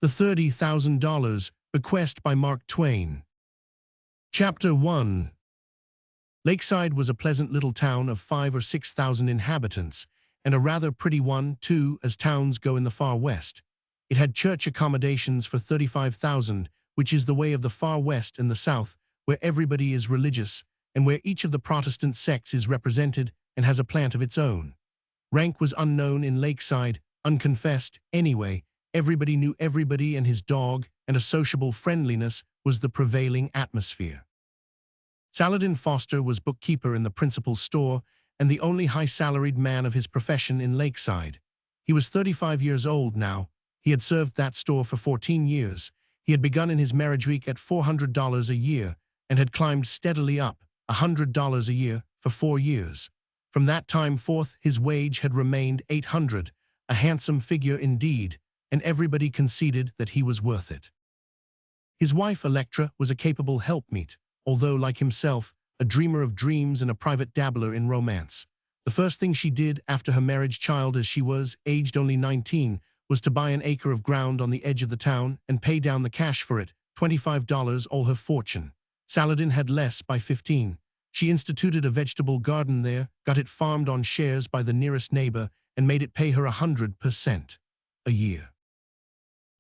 The $30,000 Bequest by Mark Twain. Chapter 1. Lakeside was a pleasant little town of 5,000 or 6,000 inhabitants, and a rather pretty one, too, as towns go in the far west. It had church accommodations for 35,000, which is the way of the far west and the south, where everybody is religious, and where each of the Protestant sects is represented and has a plant of its own. Rank was unknown in Lakeside, unconfessed, anyway. Everybody knew everybody and his dog, and a sociable friendliness was the prevailing atmosphere. Saladin Foster was bookkeeper in the principal store and the only high-salaried man of his profession in Lakeside. He was 35 years old now. He had served that store for 14 years. He had begun in his marriage week at $400 a year and had climbed steadily up, $100 a year, for 4 years. From that time forth, his wage had remained $800, a handsome figure indeed, and everybody conceded that he was worth it. His wife, Electra, was a capable helpmeet, although, like himself, a dreamer of dreams and a private dabbler in romance. The first thing she did after her marriage, child as she was, aged only 19, was to buy an acre of ground on the edge of the town and pay down the cash for it, $25, all her fortune. Saladin had less by 15. She instituted a vegetable garden there, got it farmed on shares by the nearest neighbor, and made it pay her 100% a year.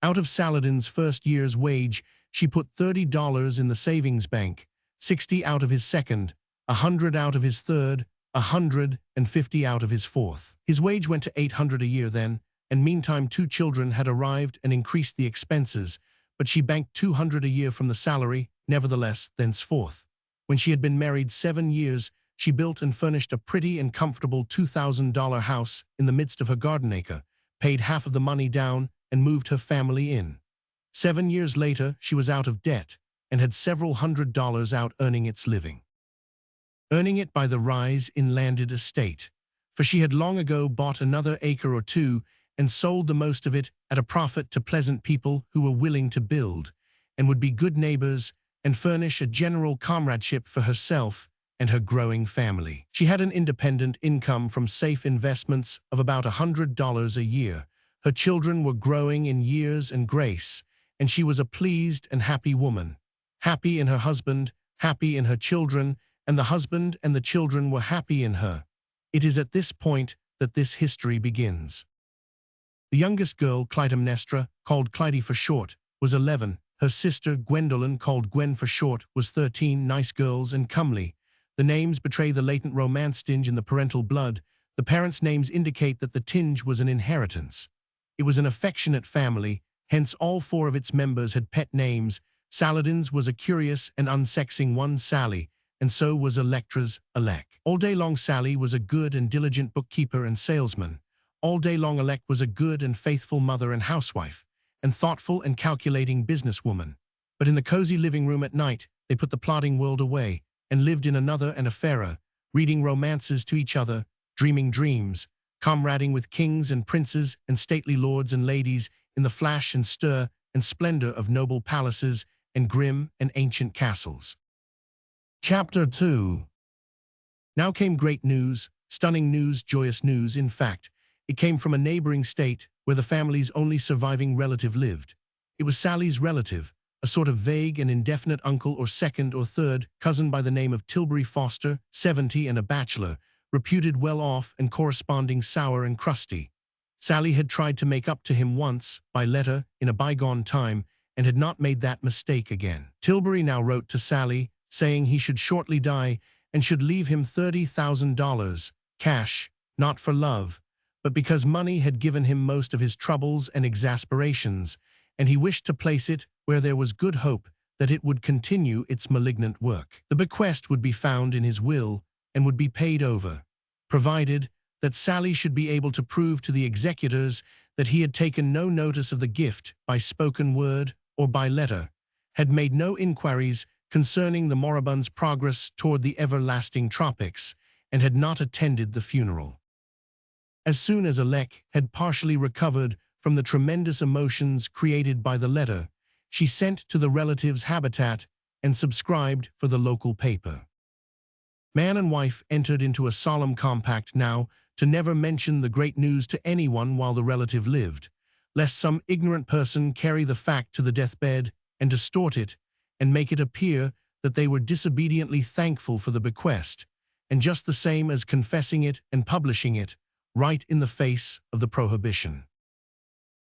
Out of Saladin's first year's wage, she put $30 in the savings bank, 60 out of his second, 100 out of his third, 150 out of his fourth. His wage went to $800 a year then, and meantime 2 children had arrived and increased the expenses, but she banked $200 a year from the salary, nevertheless, thenceforth. When she had been married 7 years, she built and furnished a pretty and comfortable $2,000 house in the midst of her garden acre, paid half of the money down, and moved her family in. 7 years later, she was out of debt and had several $100s out earning its living. Earning it by the rise in landed estate, for she had long ago bought another acre or 2 and sold the most of it at a profit to pleasant people who were willing to build and would be good neighbors and furnish a general comradeship for herself and her growing family. She had an independent income from safe investments of about $100 a year. Her children were growing in years and grace, and she was a pleased and happy woman. Happy in her husband, happy in her children, and the husband and the children were happy in her. It is at this point that this history begins. The youngest girl, Clytemnestra, called Clytie for short, was 11. Her sister, Gwendolyn, called Gwen for short, was 13, nice girls and comely. The names betray the latent romance tinge in the parental blood. The parents' names indicate that the tinge was an inheritance. It was an affectionate family, hence all 4 of its members had pet names. Saladin's was a curious and unsexing one, Sally, and so was Electra's, Elec. All day long Sally was a good and diligent bookkeeper and salesman. All day long Elec was a good and faithful mother and housewife, and thoughtful and calculating businesswoman. But in the cozy living room at night, they put the plodding world away and lived in another and a fairer, reading romances to each other, dreaming dreams, comrading with kings and princes and stately lords and ladies in the flash and stir and splendor of noble palaces and grim and ancient castles. Chapter 2. Now came great news, stunning news, joyous news. In fact, it came from a neighboring state where the family's only surviving relative lived. It was Sally's relative, a sort of vague and indefinite uncle or second or third cousin by the name of Tilbury Foster, 70 and a bachelor, reputed well off and corresponding sour and crusty. Sally had tried to make up to him once, by letter, in a bygone time, and had not made that mistake again. Tilbury now wrote to Sally, saying he should shortly die and should leave him $30,000, cash, not for love, but because money had given him most of his troubles and exasperations, and he wished to place it where there was good hope that it would continue its malignant work. The bequest would be found in his will and would be paid over, provided that Sally should be able to prove to the executors that he had taken no notice of the gift by spoken word or by letter, had made no inquiries concerning the moribund's progress toward the everlasting tropics, and had not attended the funeral. As soon as Elec had partially recovered from the tremendous emotions created by the letter, she sent to the relative's habitat and subscribed for the local paper. Man and wife entered into a solemn compact now to never mention the great news to anyone while the relative lived, lest some ignorant person carry the fact to the deathbed and distort it and make it appear that they were disobediently thankful for the bequest, and just the same as confessing it and publishing it, right in the face of the prohibition.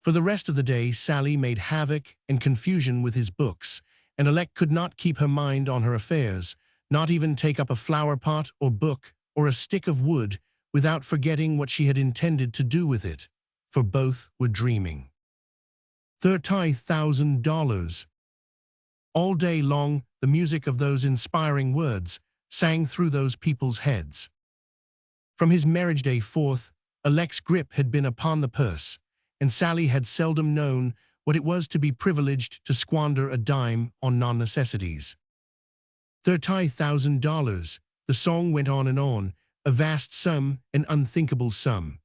For the rest of the day, Sally made havoc and confusion with his books, and Alec could not keep her mind on her affairs, not even take up a flower pot or book or a stick of wood without forgetting what she had intended to do with it, for both were dreaming. $30,000. All day long, the music of those inspiring words sang through those people's heads. From his marriage day forth, Alec's grip had been upon the purse, and Sally had seldom known what it was to be privileged to squander a dime on non-necessities. $30,000, the song went on, a vast sum, an unthinkable sum.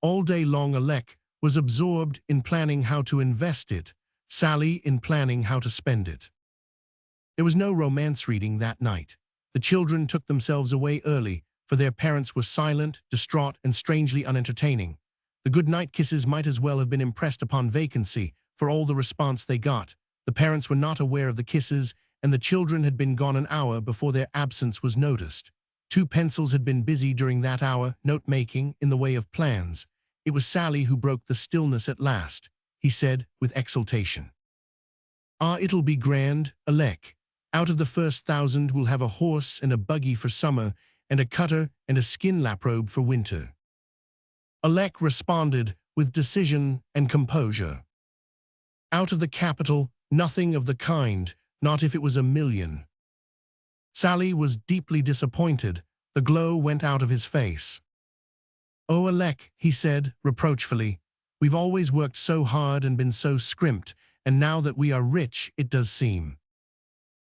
All day long Alec was absorbed in planning how to invest it, Sally in planning how to spend it. There was no romance reading that night. The children took themselves away early, for their parents were silent, distraught, and strangely unentertaining. The good-night kisses might as well have been impressed upon vacancy, for all the response they got. The parents were not aware of the kisses, and the children had been gone an hour before their absence was noticed. 2 pencils had been busy during that hour, note-making in the way of plans. It was Sally who broke the stillness at last. He said with exultation, "Ah, it'll be grand, Alec. Out of the first 1,000 we'll have a horse and a buggy for summer, and a cutter and a skin laprobe for winter." Alec responded with decision and composure. "Out of the capital, nothing of the kind, not if it was 1,000,000. Sally was deeply disappointed. The glow went out of his face. "Oh, Alec," he said reproachfully, "we've always worked so hard and been so scrimped, and now that we are rich, it does seem."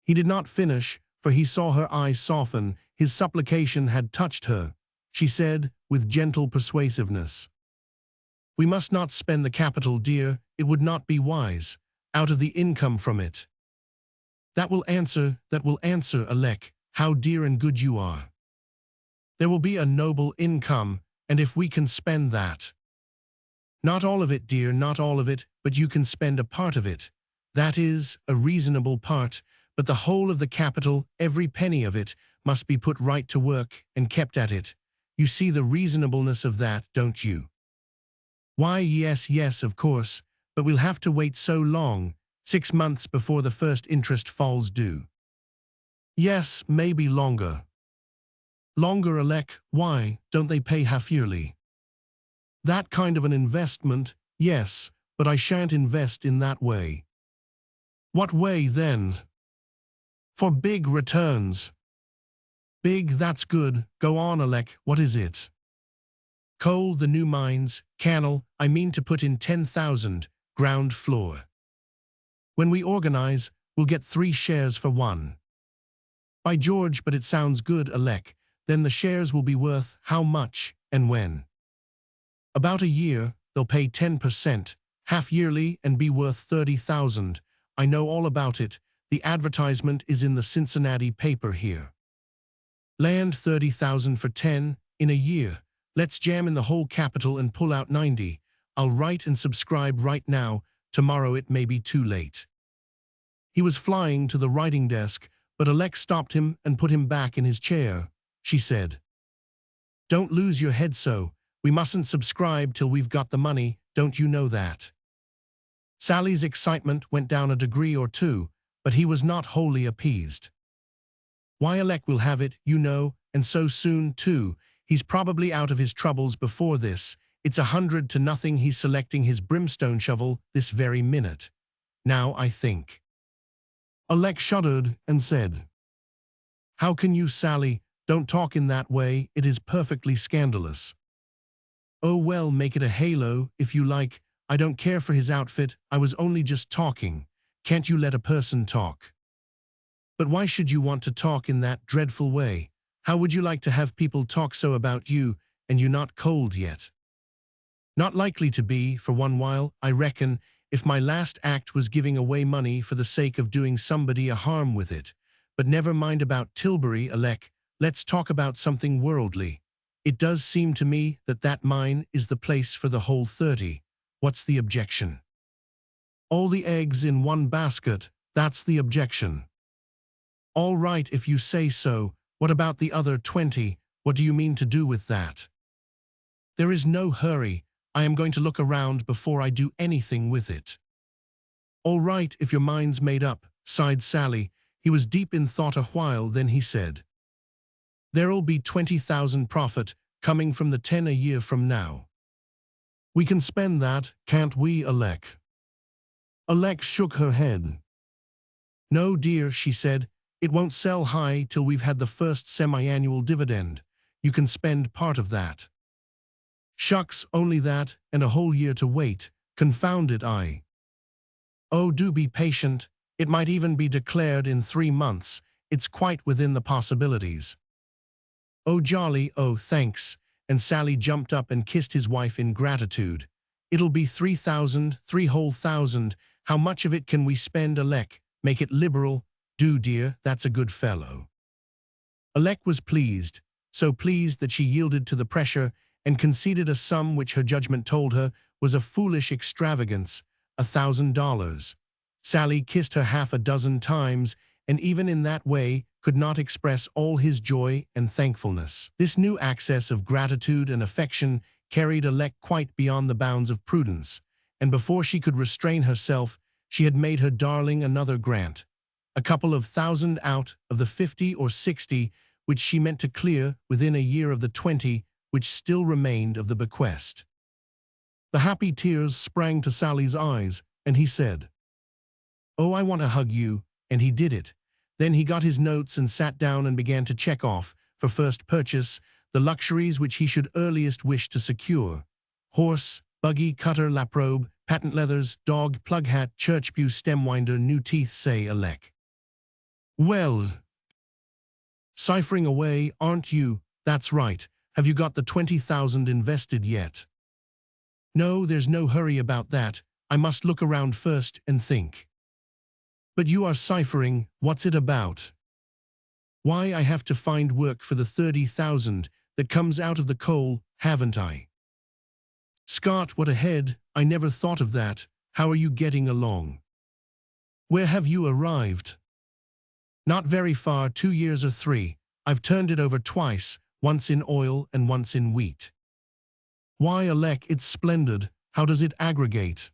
He did not finish, for he saw her eyes soften. His supplication had touched her. She said, with gentle persuasiveness, "We must not spend the capital, dear. It would not be wise. Out of the income from it." That will answer, Alec. How dear and good you are. There will be a noble income, and if we can spend that. Not all of it, dear, not all of it, but you can spend a part of it. That is, a reasonable part, but the whole of the capital, every penny of it, must be put right to work and kept at it. You see the reasonableness of that, don't you? Why, yes, of course, but we'll have to wait so long, 6 months before the first interest falls due. Yes, maybe longer. Longer, Alec, why, don't they pay half-yearly? That kind of an investment, yes, but I shan't invest in that way. What way, then? For big returns. Big, that's good. Go on, Alec, what is it? Coal, the new mines, canal, I mean to put in 10,000, ground floor. When we organize, we'll get 3 shares for 1. By George, but it sounds good, Alec. Then the shares will be worth how much and when? About a year, they'll pay 10%, half-yearly, and be worth 30,000. I know all about it. The advertisement is in the Cincinnati paper here. Land 30,000 for 10, in a year. Let's jam in the whole capital and pull out 90. I'll write and subscribe right now. Tomorrow it may be too late." He was flying to the writing desk, but Alec stopped him and put him back in his chair. She said, "Don't lose your head so. We mustn't subscribe till we've got the money, don't you know that?" Sally's excitement went down a degree or two, but he was not wholly appeased. "Why, Alec will have it, you know, and so soon, too. He's probably out of his troubles before this. It's 100 to nothing he's selecting his brimstone shovel this very minute. Now I think." Alec shuddered and said, "How can you, Sally? Don't talk in that way. It is perfectly scandalous." "Oh, well, make it a halo, if you like. I don't care for his outfit. I was only just talking. Can't you let a person talk?" "But why should you want to talk in that dreadful way? How would you like to have people talk so about you, and you not cold yet?" "Not likely to be, for one while, I reckon, if my last act was giving away money for the sake of doing somebody a harm with it. But never mind about Tilbury, Alec. Let's talk about something worldly. It does seem to me that that mine is the place for the whole 30. What's the objection? All the eggs in one basket, that's the objection. All right, if you say so. What about the other 20? What do you mean to do with that? There is no hurry. I am going to look around before I do anything with it. All right, if your mind's made up, sighed Sally. He was deep in thought a while, then he said, There'll be 20,000 profit coming from the 10 a year from now. We can spend that, can't we, Alec? Alec shook her head. No, dear, she said. It won't sell high till we've had the first semi-annual dividend. You can spend part of that. Shucks, only that, and a whole year to wait. Confound it, I. Oh, do be patient. It might even be declared in 3 months. It's quite within the possibilities. Oh, jolly, oh, thanks. And Sally jumped up and kissed his wife in gratitude. It'll be 3,000, 3,000. How much of it can we spend, Alec? Make it liberal. Do, dear, that's a good fellow. Alec was pleased, so pleased that she yielded to the pressure and conceded a sum which her judgment told her was a foolish extravagance, $1,000. Sally kissed her half a dozen times, and even in that way could not express all his joy and thankfulness. This new access of gratitude and affection carried Alec quite beyond the bounds of prudence, and before she could restrain herself, she had made her darling another grant, a couple of thousand out of the 50 or 60 which she meant to clear within a year of the 20 which still remained of the bequest. The happy tears sprang to Sally's eyes, and he said, Oh, I want to hug you, and he did it. Then he got his notes and sat down and began to check off, for first purchase, the luxuries which he should earliest wish to secure. Horse, buggy, cutter, laprobe, patent leathers, dog, plug hat, church pew, stem winder, new teeth, say, Alec. Well, ciphering away, aren't you? That's right. Have you got the 20,000 invested yet? No, there's no hurry about that. I must look around first and think. But you are ciphering. What's it about? Why, I have to find work for the 30,000 that comes out of the coal, haven't I? Scott, what a head. I never thought of that. How are you getting along? Where have you arrived? Not very far, 2 years or 3. I've turned it over twice, once in oil and once in wheat. Why, Alec, it's splendid. How does it aggregate?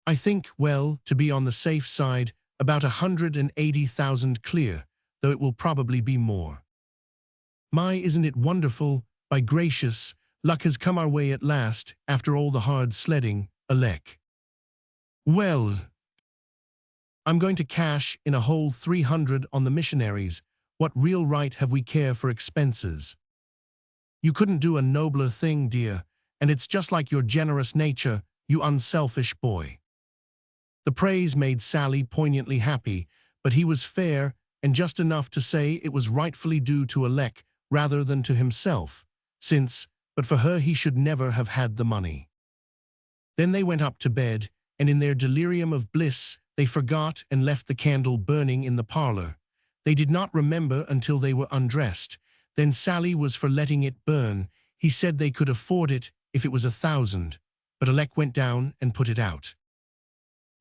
I think, well, to be on the safe side, about 180,000 clear, though it will probably be more. My, isn't it wonderful? By gracious, luck has come our way at last, after all the hard sledding, Alec. Well, I'm going to cash in a whole 300 on the missionaries. What real right have we care for expenses? You couldn't do a nobler thing, dear, and it's just like your generous nature, you unselfish boy. The praise made Sally poignantly happy, but he was fair and just enough to say it was rightfully due to Alec rather than to himself, since, but for her, he should never have had the money. Then they went up to bed, and in their delirium of bliss, they forgot and left the candle burning in the parlor. They did not remember until they were undressed. Then Sally was for letting it burn. He said they could afford it if it was 1,000, but Alec went down and put it out.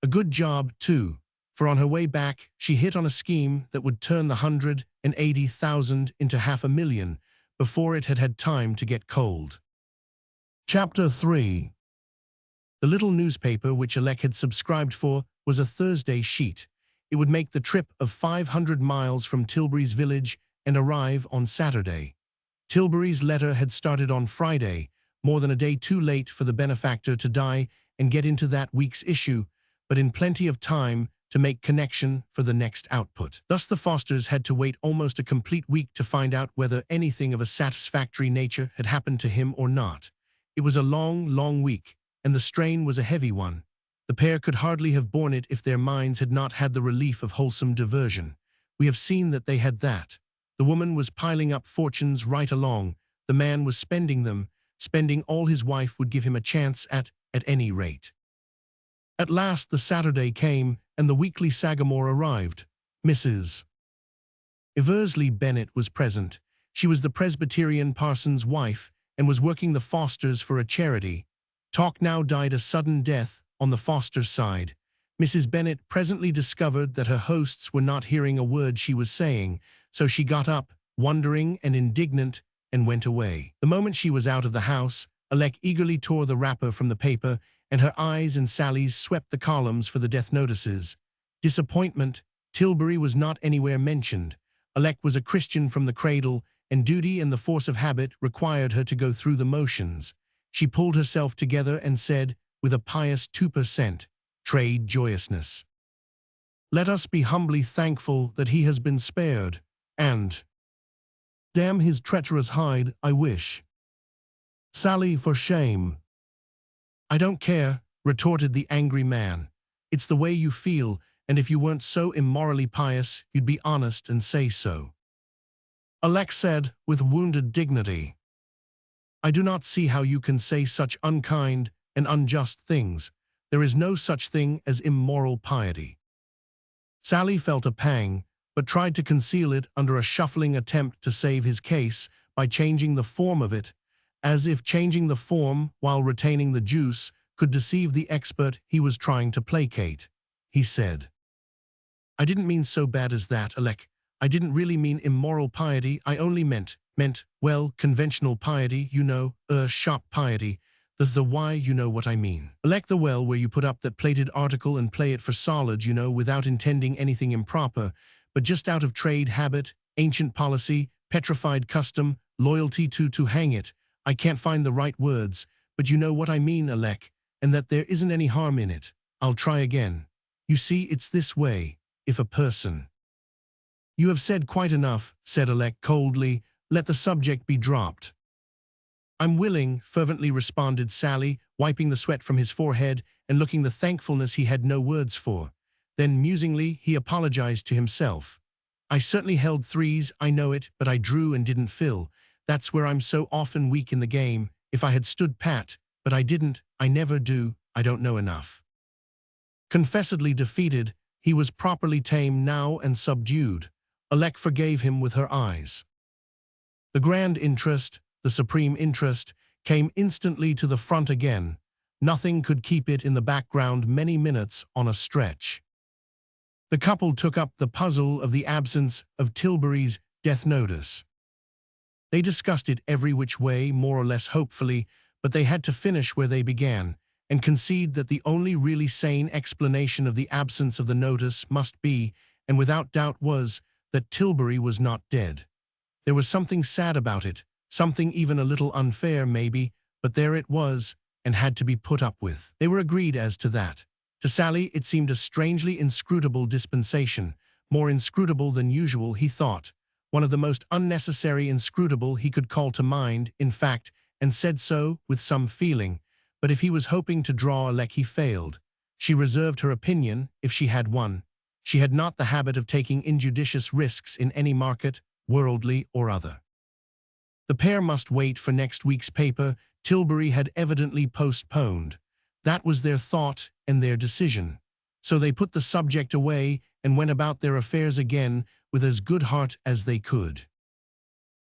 A good job, too, for on her way back, she hit on a scheme that would turn the 180,000 into 500,000 before it had had time to get cold. Chapter 3. The little newspaper which Alec had subscribed for was a Thursday sheet. It would make the trip of 500 miles from Tilbury's village and arrive on Saturday. Tilbury's letter had started on Friday, more than a day too late for the benefactor to die and get into that week's issue, but in plenty of time to make connection for the next output. Thus the Fosters had to wait almost a complete week to find out whether anything of a satisfactory nature had happened to him or not. It was a long, long week, and the strain was a heavy one. The pair could hardly have borne it if their minds had not had the relief of wholesome diversion. We have seen that they had that. The woman was piling up fortunes right along. The man was spending them, spending all his wife would give him a chance at any rate. At last the Saturday came, and the weekly Sagamore arrived. Mrs. Eversley Bennet was present. She was the Presbyterian parson's wife, and was working the Fosters for a charity. Talk now died a sudden death on the Foster's side. Mrs. Bennet presently discovered that her hosts were not hearing a word she was saying, so she got up, wondering and indignant, and went away. The moment she was out of the house, Alec eagerly tore the wrapper from the paper, and her eyes and Sally's swept the columns for the death notices. Disappointment. Tilbury was not anywhere mentioned. Alec was a Christian from the cradle, and duty and the force of habit required her to go through the motions. She pulled herself together and said, with a pious 2%, trade joyousness, "Let us be humbly thankful that he has been spared, and damn his treacherous hide, I wish. Sally, for shame." "I don't care," retorted the angry man. "It's the way you feel, and if you weren't so immorally pious, you'd be honest and say so." Alec said, with wounded dignity, "I do not see how you can say such unkind and unjust things. There is no such thing as immoral piety." Sally felt a pang, but tried to conceal it under a shuffling attempt to save his case by changing the form of it, as if changing the form while retaining the juice could deceive the expert he was trying to placate. He said, "I didn't mean so bad as that, Alec. I didn't really mean immoral piety. I only meant, well, conventional piety, you know, sharp piety. There's the why, you know what I mean. Alec, the well where you put up that plated article and play it for solid, you know, without intending anything improper, but just out of trade habit, ancient policy, petrified custom, loyalty to hang it. I can't find the right words, but you know what I mean, Alec, and that there isn't any harm in it. I'll try again. You see, it's this way. If a person—" "You have said quite enough," said Alec coldly. "Let the subject be dropped." "I'm willing," fervently responded Sally, wiping the sweat from his forehead and looking the thankfulness he had no words for. Then, musingly, he apologized to himself. "I certainly held threes, I know it, but I drew and didn't fill. That's where I'm so often weak in the game. If I had stood pat, but I didn't, I never do, I don't know enough." Confessedly defeated, he was properly tame now and subdued. Alec forgave him with her eyes. The grand interest, the supreme interest, came instantly to the front again. Nothing could keep it in the background many minutes on a stretch. The couple took up the puzzle of the absence of Tilbury's death notice. They discussed it every which way, more or less hopefully, but they had to finish where they began, and concede that the only really sane explanation of the absence of the notice must be, and without doubt was, that Tilbury was not dead. There was something sad about it, something even a little unfair maybe, but there it was, and had to be put up with. They were agreed as to that. To Sally it seemed a strangely inscrutable dispensation, more inscrutable than usual, he thought, one of the most unnecessary inscrutable he could call to mind, in fact, and said so with some feeling. But if he was hoping to draw Alec, he failed. She reserved her opinion, if she had one. She had not the habit of taking injudicious risks in any market, worldly or other. The pair must wait for next week's paper. Tilbury had evidently postponed. That was their thought and their decision. So they put the subject away and went about their affairs again with as good heart as they could.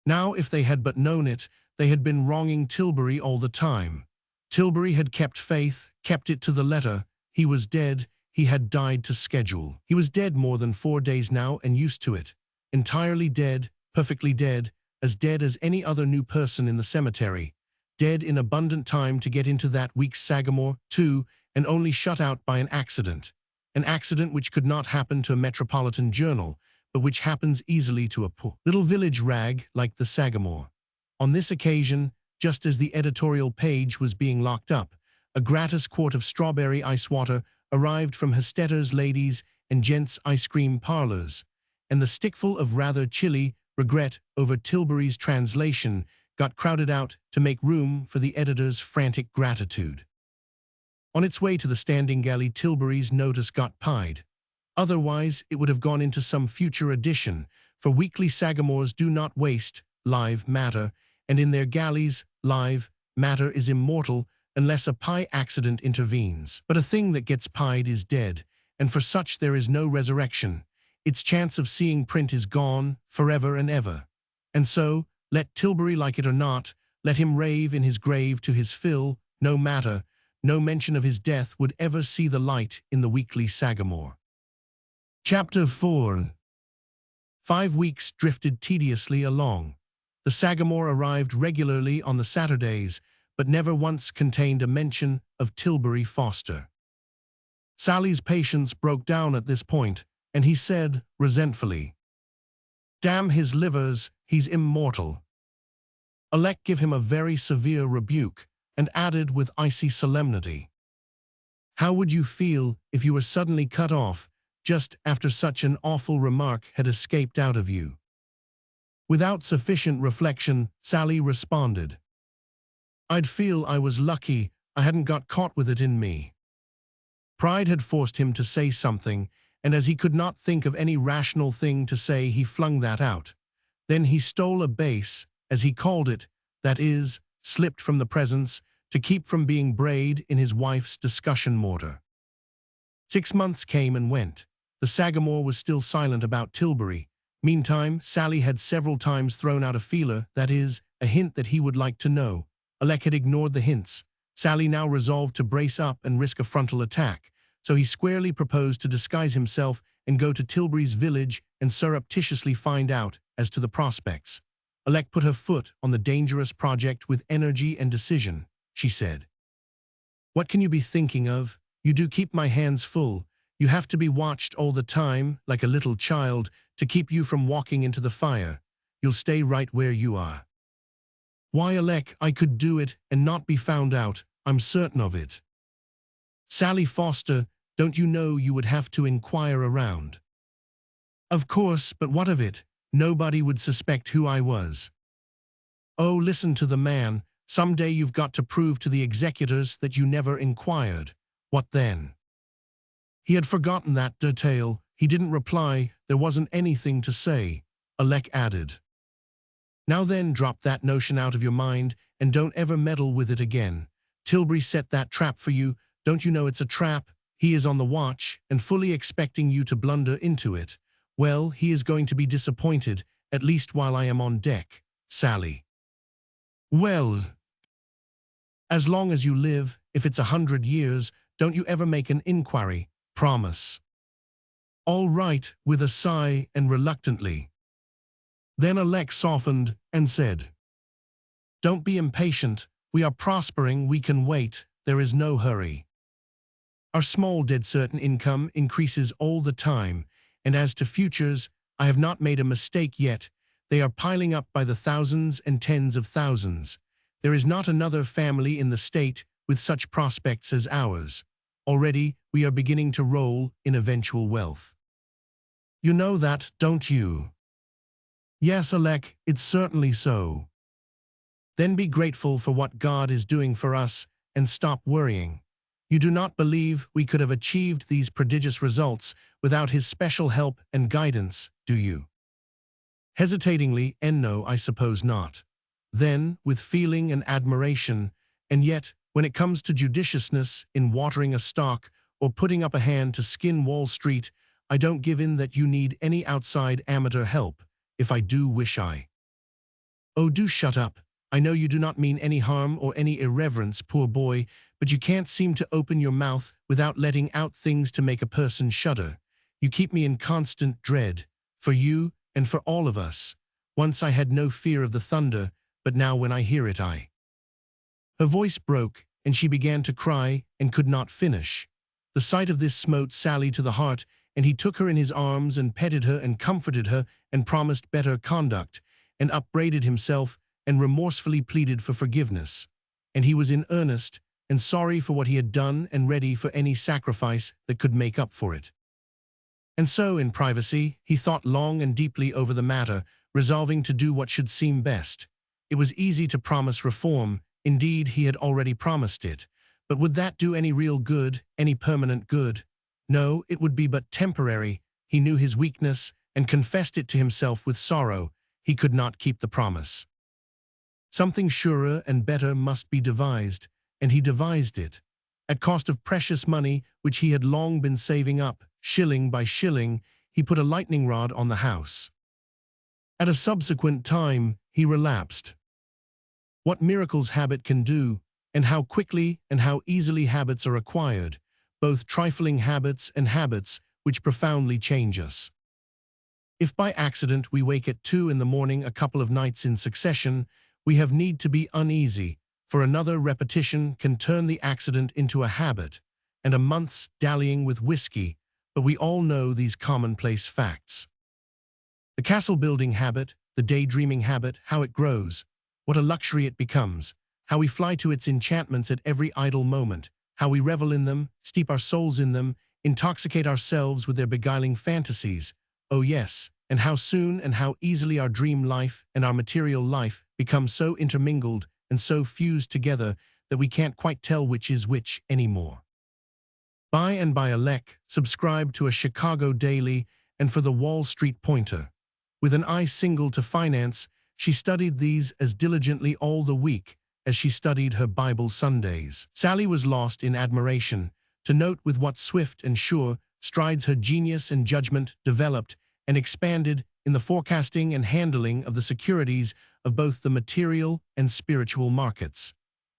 Now, if they had but known it, they had been wronging Tilbury all the time. Tilbury had kept faith, kept it to the letter. He was dead. He had died to schedule. He was dead more than 4 days now and used to it. Entirely dead, perfectly dead as any other new person in the cemetery. Dead in abundant time to get into that week's Sagamore, too, and only shut out by an accident. An accident which could not happen to a metropolitan journal, but which happens easily to a poor little village rag like the Sagamore. On this occasion, just as the editorial page was being locked up, a gratis quart of strawberry ice water arrived from Hestetter's Ladies and Gents Ice Cream Parlors, and the stickful of rather chilly regret over Tilbury's translation got crowded out to make room for the editor's frantic gratitude. On its way to the standing galley, Tilbury's notice got pied. Otherwise, it would have gone into some future edition, for weekly Sagamores do not waste live matter, and in their galleys, live matter is immortal unless a pie accident intervenes. But a thing that gets pied is dead, and for such there is no resurrection. Its chance of seeing print is gone forever and ever. And so, let Tilbury like it or not, let him rave in his grave to his fill, no matter, no mention of his death would ever see the light in the weekly Sagamore. Chapter 4. 5 weeks drifted tediously along. The Sagamore arrived regularly on the Saturdays, but never once contained a mention of Tilbury Foster. Sally's patience broke down at this point, and he said, resentfully, "Damn his livers, he's immortal." Alec gave him a very severe rebuke, and added with icy solemnity, "How would you feel if you were suddenly cut off, just after such an awful remark had escaped out of you?" Without sufficient reflection, Sally responded, "I'd feel I was lucky I hadn't got caught with it in me." Pride had forced him to say something, and as he could not think of any rational thing to say, he flung that out. Then he stole a base, as he called it, that is, slipped from the presence, to keep from being brayed in his wife's discussion mortar. 6 months came and went. The Sagamore was still silent about Tilbury. Meantime, Sally had several times thrown out a feeler, that is, a hint that he would like to know. Alec had ignored the hints. Sally now resolved to brace up and risk a frontal attack, so he squarely proposed to disguise himself and go to Tilbury's village and surreptitiously find out as to the prospects. Alec put her foot on the dangerous project with energy and decision. She said, "What can you be thinking of? You do keep my hands full. You have to be watched all the time, like a little child, to keep you from walking into the fire. You'll stay right where you are." "Why, Alec, I could do it and not be found out. I'm certain of it." "Sally Foster, don't you know you would have to inquire around?" "Of course, but what of it? Nobody would suspect who I was." "Oh, listen to the man. Someday you've got to prove to the executors that you never inquired. What then?" He had forgotten that detail. He didn't reply. There wasn't anything to say. Alec added, "Now then, drop that notion out of your mind and don't ever meddle with it again. Tilbury set that trap for you. Don't you know it's a trap? He is on the watch and fully expecting you to blunder into it. Well, he is going to be disappointed, at least while I am on deck, Sally." "Well, as long as you live, if it's 100 years, don't you ever make an inquiry. Promise." "All right," with a sigh and reluctantly. Then Alec softened and said, "Don't be impatient. We are prospering, we can wait, there is no hurry. Our small dead certain income increases all the time, and as to futures, I have not made a mistake yet. They are piling up by the thousands and tens of thousands. There is not another family in the state with such prospects as ours. Already, we are beginning to roll in eventual wealth. You know that, don't you?" "Yes, Alec, it's certainly so." "Then be grateful for what God is doing for us and stop worrying. You do not believe we could have achieved these prodigious results without His special help and guidance, do you?" Hesitatingly, "No, I suppose not." Then, with feeling and admiration, "And yet, when it comes to judiciousness in watering a stock or putting up a hand to skin Wall Street, I don't give in that you need any outside amateur help, if I do wish I—" "Oh, do shut up. I know you do not mean any harm or any irreverence, poor boy, but you can't seem to open your mouth without letting out things to make a person shudder. You keep me in constant dread, for you and for all of us. Once I had no fear of the thunder, but now when I hear it I—" Her voice broke, and she began to cry and could not finish. The sight of this smote Sally to the heart, and he took her in his arms and petted her and comforted her and promised better conduct, and upbraided himself and remorsefully pleaded for forgiveness. And he was in earnest and sorry for what he had done and ready for any sacrifice that could make up for it. And so, in privacy, he thought long and deeply over the matter, resolving to do what should seem best. It was easy to promise reform. Indeed, he had already promised it. But would that do any real good, any permanent good? No, it would be but temporary. He knew his weakness and confessed it to himself with sorrow. He could not keep the promise. Something surer and better must be devised, and he devised it. At cost of precious money, which he had long been saving up, shilling by shilling, he put a lightning rod on the house. At a subsequent time, he relapsed. What miracles habit can do, and how quickly and how easily habits are acquired, both trifling habits and habits which profoundly change us. If by accident we wake at 2 in the morning a couple of nights in succession, we have need to be uneasy, for another repetition can turn the accident into a habit, and a month's dallying with whiskey, but we all know these commonplace facts. The castle-building habit, the daydreaming habit, how it grows, what a luxury it becomes, how we fly to its enchantments at every idle moment, how we revel in them, steep our souls in them, intoxicate ourselves with their beguiling fantasies. Oh yes, and how soon and how easily our dream life and our material life become so intermingled and so fused together that we can't quite tell which is which anymore. By and by Alec subscribed to a Chicago daily and for the Wall Street Pointer. With an eye single to finance, she studied these as diligently all the week as she studied her Bible Sundays. Sally was lost in admiration to note with what swift and sure strides her genius and judgment developed and expanded in the forecasting and handling of the securities of both the material and spiritual markets.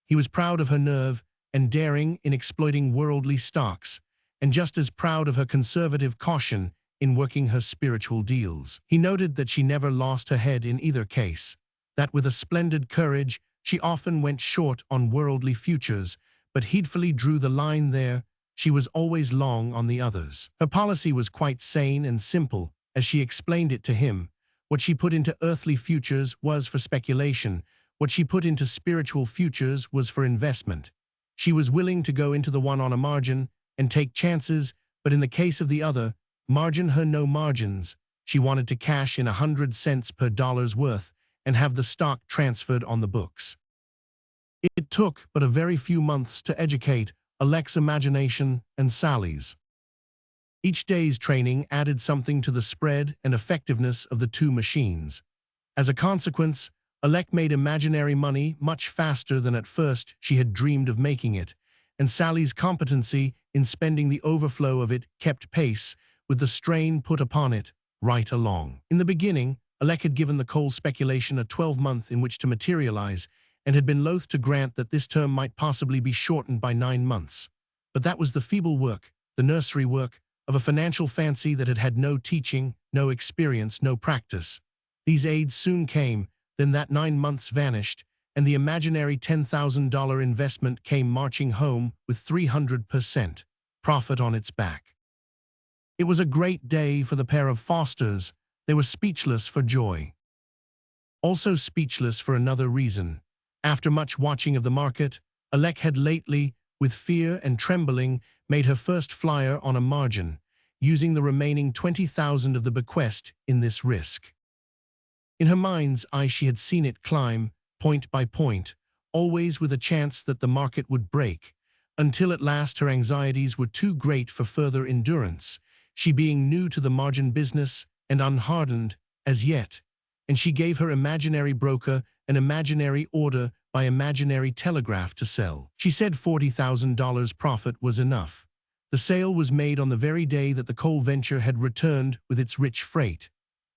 He was proud of her nerve and daring in exploiting worldly stocks, and just as proud of her conservative caution in working her spiritual deals. He noted that she never lost her head in either case, that with a splendid courage she often went short on worldly futures, but heedfully drew the line there. She was always long on the others. Her policy was quite sane and simple, as she explained it to him. What she put into earthly futures was for speculation. What she put into spiritual futures was for investment. She was willing to go into the one on a margin and take chances, but in the case of the other, margin her no margins. She wanted to cash in 100 cents per dollar's worth and have the stock transferred on the books. It took but a very few months to educate Alec's imagination and Sally's. Each day's training added something to the spread and effectiveness of the two machines. As a consequence, Alec made imaginary money much faster than at first she had dreamed of making it, and Sally's competency in spending the overflow of it kept pace with the strain put upon it right along. In the beginning, Alec had given the coal speculation a 12-month in which to materialize, and had been loath to grant that this term might possibly be shortened by 9 months. But that was the feeble work, the nursery work, of a financial fancy that had had no teaching, no experience, no practice. These aids soon came, then that 9 months vanished, and the imaginary $10,000 investment came marching home with 300% profit on its back. It was a great day for the pair of Fosters. They were speechless for joy. Also speechless for another reason. After much watching of the market, Alec had lately, with fear and trembling, made her first flyer on a margin, using the remaining 20,000 of the bequest in this risk. In her mind's eye she had seen it climb, point by point, always with a chance that the market would break, until at last her anxieties were too great for further endurance, she being new to the margin business and unhardened as yet, and she gave her imaginary broker an imaginary order by imaginary telegraph to sell. She said $40,000 profit was enough. The sale was made on the very day that the coal venture had returned with its rich freight.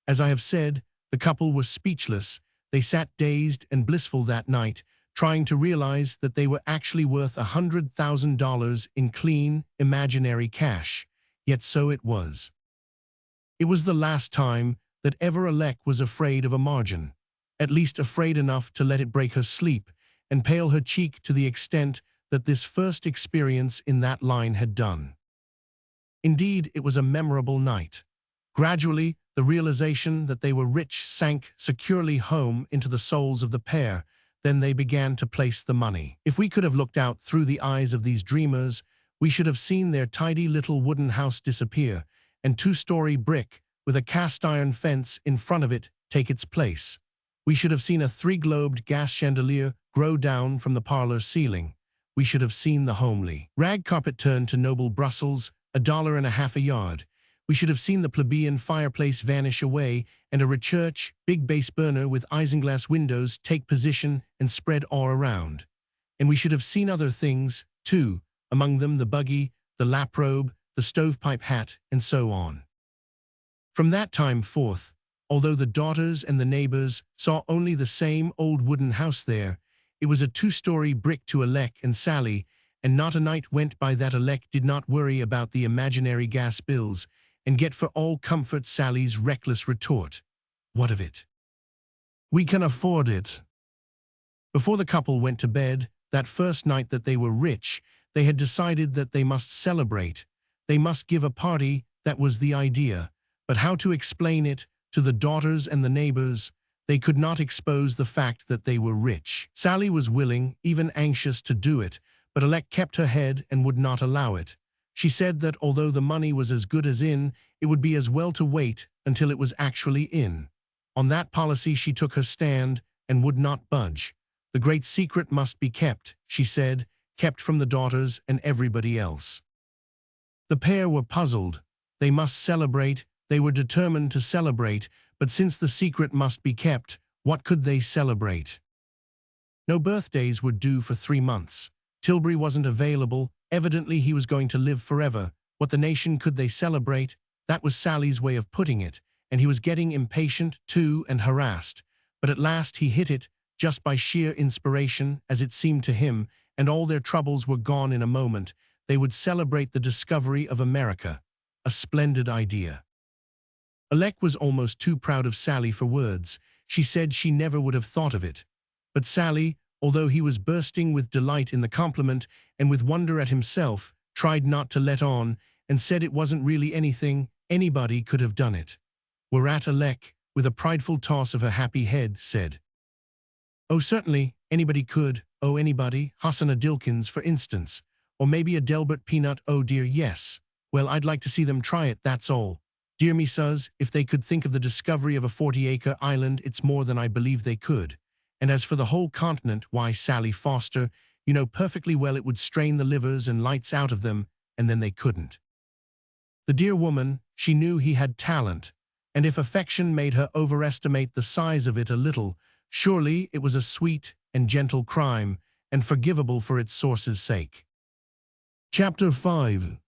As I have said, the couple were speechless. They sat dazed and blissful that night, trying to realize that they were actually worth $100,000 in clean, imaginary cash. Yet so it was. It was the last time that ever Alec was afraid of a margin, at least afraid enough to let it break her sleep and pale her cheek to the extent that this first experience in that line had done. Indeed, it was a memorable night. Gradually, the realization that they were rich sank securely home into the souls of the pair. Then they began to place the money. If we could have looked out through the eyes of these dreamers, we should have seen their tidy little wooden house disappear, and 2-story brick with a cast-iron fence in front of it take its place. We should have seen a 3-globed gas chandelier grow down from the parlor ceiling. We should have seen the homely rag carpet turn to noble Brussels, $1.50 a yard. We should have seen the plebeian fireplace vanish away and a rechurch, big base burner with isinglass windows take position and spread all around. And we should have seen other things, too, among them the buggy, the laprobe, the stovepipe hat, and so on. From that time forth, although the daughters and the neighbors saw only the same old wooden house there, It was a two-story brick to Alec and Sally, and not a night went by that Alec did not worry about the imaginary gas bills and get for all comfort Sally's reckless retort. What of it? We can afford it. Before the couple went to bed, that first night that they were rich, they had decided that they must celebrate. They must give a party, that was the idea. But how to explain it to the daughters and the neighbors? They could not expose the fact that they were rich. Sally was willing, even anxious to do it, but Alec kept her head and would not allow it. She said that although the money was as good as in, it would be as well to wait until it was actually in. On that policy she took her stand and would not budge. The great secret must be kept, she said, kept from the daughters and everybody else. The pair were puzzled. They must celebrate, they were determined to celebrate, but since the secret must be kept, what could they celebrate? No birthdays were due for 3 months. Tilbury wasn't available. Evidently he was going to live forever. What the nation could they celebrate? That was Sally's way of putting it, and he was getting impatient too and harassed. But at last he hit it, just by sheer inspiration, as it seemed to him, and all their troubles were gone in a moment. They would celebrate the discovery of America. A splendid idea. Alec was almost too proud of Sally for words. She said she never would have thought of it. But Sally, although he was bursting with delight in the compliment and with wonder at himself, tried not to let on and said it wasn't really anything, anybody could have done it. Whereat Alec, with a prideful toss of her happy head, said, "Oh, certainly, anybody could. Oh, anybody, Hosanna Dilkins, for instance. Or maybe a Delbert Peanut, oh dear, yes. Well, I'd like to see them try it, that's all. Dear me suz, if they could think of the discovery of a 40-acre island, it's more than I believe they could. And as for the whole continent, why, Sally Foster, you know perfectly well it would strain the livers and lights out of them, and then they couldn't." The dear woman, she knew he had talent, and if affection made her overestimate the size of it a little, surely it was a sweet and gentle crime, and forgivable for its source's sake. Chapter 5.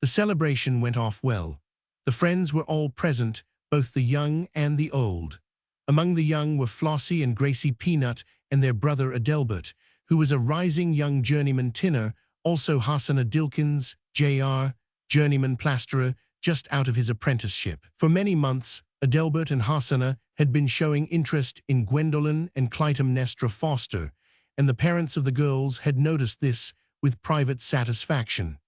The celebration went off well. The friends were all present, both the young and the old. Among the young were Flossie and Gracie Peanut and their brother Adelbert, who was a rising young journeyman tinner, also Hosanna Dilkins, Jr., journeyman plasterer, just out of his apprenticeship. For many months, Adelbert and Hosanna had been showing interest in Gwendolen and Clytemnestra Foster, and the parents of the girls had noticed this with private satisfaction.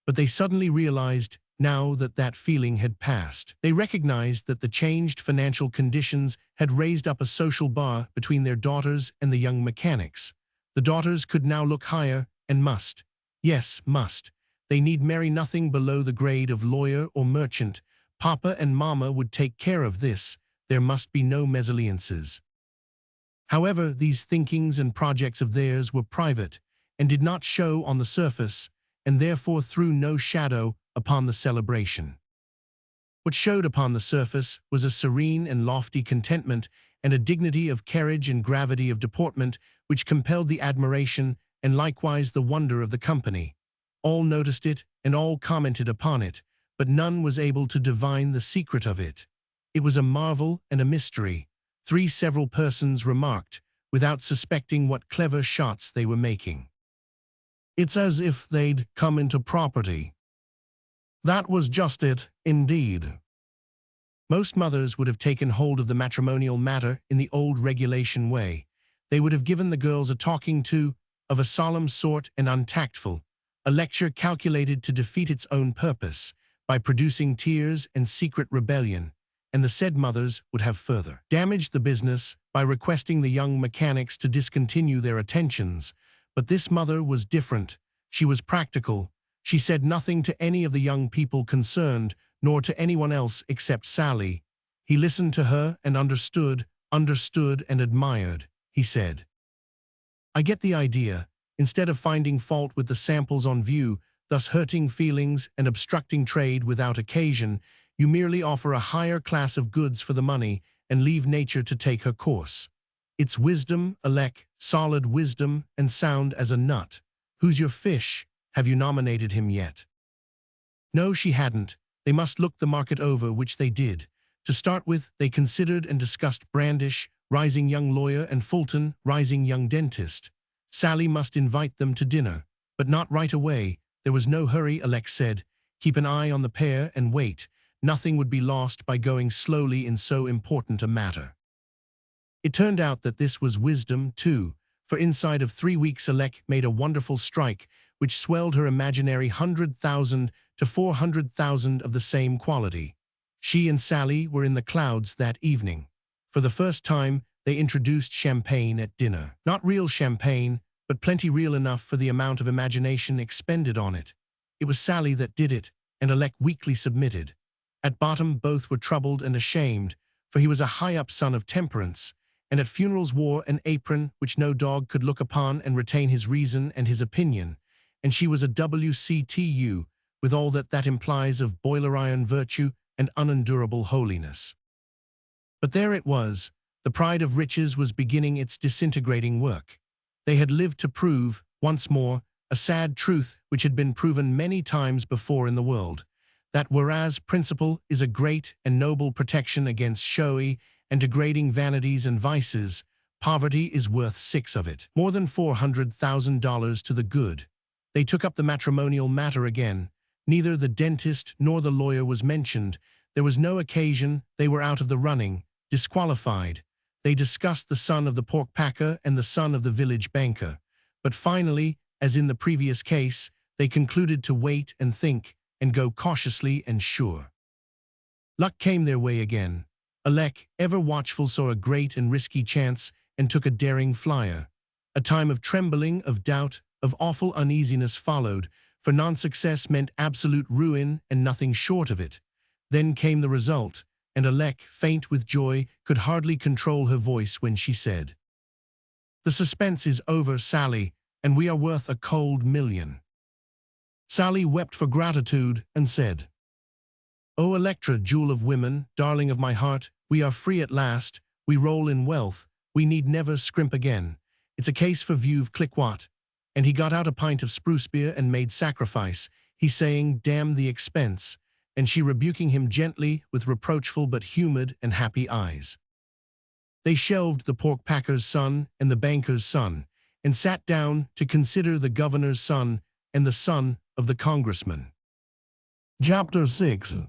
But they suddenly realized, now that that feeling had passed. They recognized that the changed financial conditions had raised up a social bar between their daughters and the young mechanics. The daughters could now look higher and must. Yes, must. They need marry nothing below the grade of lawyer or merchant. Papa and Mama would take care of this. There must be no mesalliances. However, these thinkings and projects of theirs were private and did not show on the surface, and therefore threw no shadow upon the celebration. What showed upon the surface was a serene and lofty contentment and a dignity of carriage and gravity of deportment which compelled the admiration and likewise the wonder of the company. All noticed it and all commented upon it, but none was able to divine the secret of it. It was a marvel and a mystery. 3 several persons remarked, without suspecting what clever shots they were making. "It's as if they'd come into property." That was just it, indeed. Most mothers would have taken hold of the matrimonial matter in the old regulation way. They would have given the girls a talking to, of a solemn sort and untactful, a lecture calculated to defeat its own purpose, by producing tears and secret rebellion, and the said mothers would have further damaged the business by requesting the young mechanics to discontinue their attentions. But this mother was different. She was practical. She said nothing to any of the young people concerned, nor to anyone else except Sally. He listened to her and understood and admired. He said, "I get the idea. Instead of finding fault with the samples on view, thus hurting feelings and obstructing trade without occasion, you merely offer a higher class of goods for the money and leave nature to take her course. It's wisdom, Alec, solid wisdom, and sound as a nut. Who's your fish? Have you nominated him yet?" No, she hadn't. They must look the market over, which they did. To start with, they considered and discussed Brandish, rising young lawyer, and Fulton, rising young dentist. Sally must invite them to dinner, but not right away. There was no hurry, Alex said. Keep an eye on the pair and wait. Nothing would be lost by going slowly in so important a matter. It turned out that this was wisdom, too, for inside of 3 weeks Alec made a wonderful strike, which swelled her imaginary 100,000 to 400,000 of the same quality. She and Sally were in the clouds that evening. For the first time, they introduced champagne at dinner. Not real champagne, but plenty real enough for the amount of imagination expended on it. It was Sally that did it, and Alec weakly submitted. At bottom, both were troubled and ashamed, for he was a high-up son of temperance, and at funerals wore an apron which no dog could look upon and retain his reason and his opinion, and she was a WCTU, with all that implies of boiler iron virtue and unendurable holiness. But there it was. The pride of riches was beginning its disintegrating work. They had lived to prove, once more, a sad truth which had been proven many times before in the world, that whereas principle is a great and noble protection against showy and degrading vanities and vices, poverty is worth 6 of it. More than $400,000 to the good. They took up the matrimonial matter again. Neither the dentist nor the lawyer was mentioned. There was no occasion. They were out of the running, disqualified. They discussed the son of the pork packer and the son of the village banker. But finally, as in the previous case, they concluded to wait and think and go cautiously and sure. Luck came their way again. Alec, ever watchful, saw a great and risky chance and took a daring flyer. A time of trembling, of doubt, of awful uneasiness followed, for non-success meant absolute ruin and nothing short of it. Then came the result, and Alec, faint with joy, could hardly control her voice when she said, "The suspense is over, Sally, and we are worth a cold $1,000,000. Sally wept for gratitude and said, "Oh, Electra, jewel of women, darling of my heart, we are free at last, we roll in wealth, we need never scrimp again. It's a case for Veuve Clicquot." And he got out a pint of spruce beer and made sacrifice, he saying, "Damn the expense," and she rebuking him gently with reproachful but humid and happy eyes. They shelved the pork packer's son and the banker's son, and sat down to consider the governor's son and the son of the congressman. Chapter 6.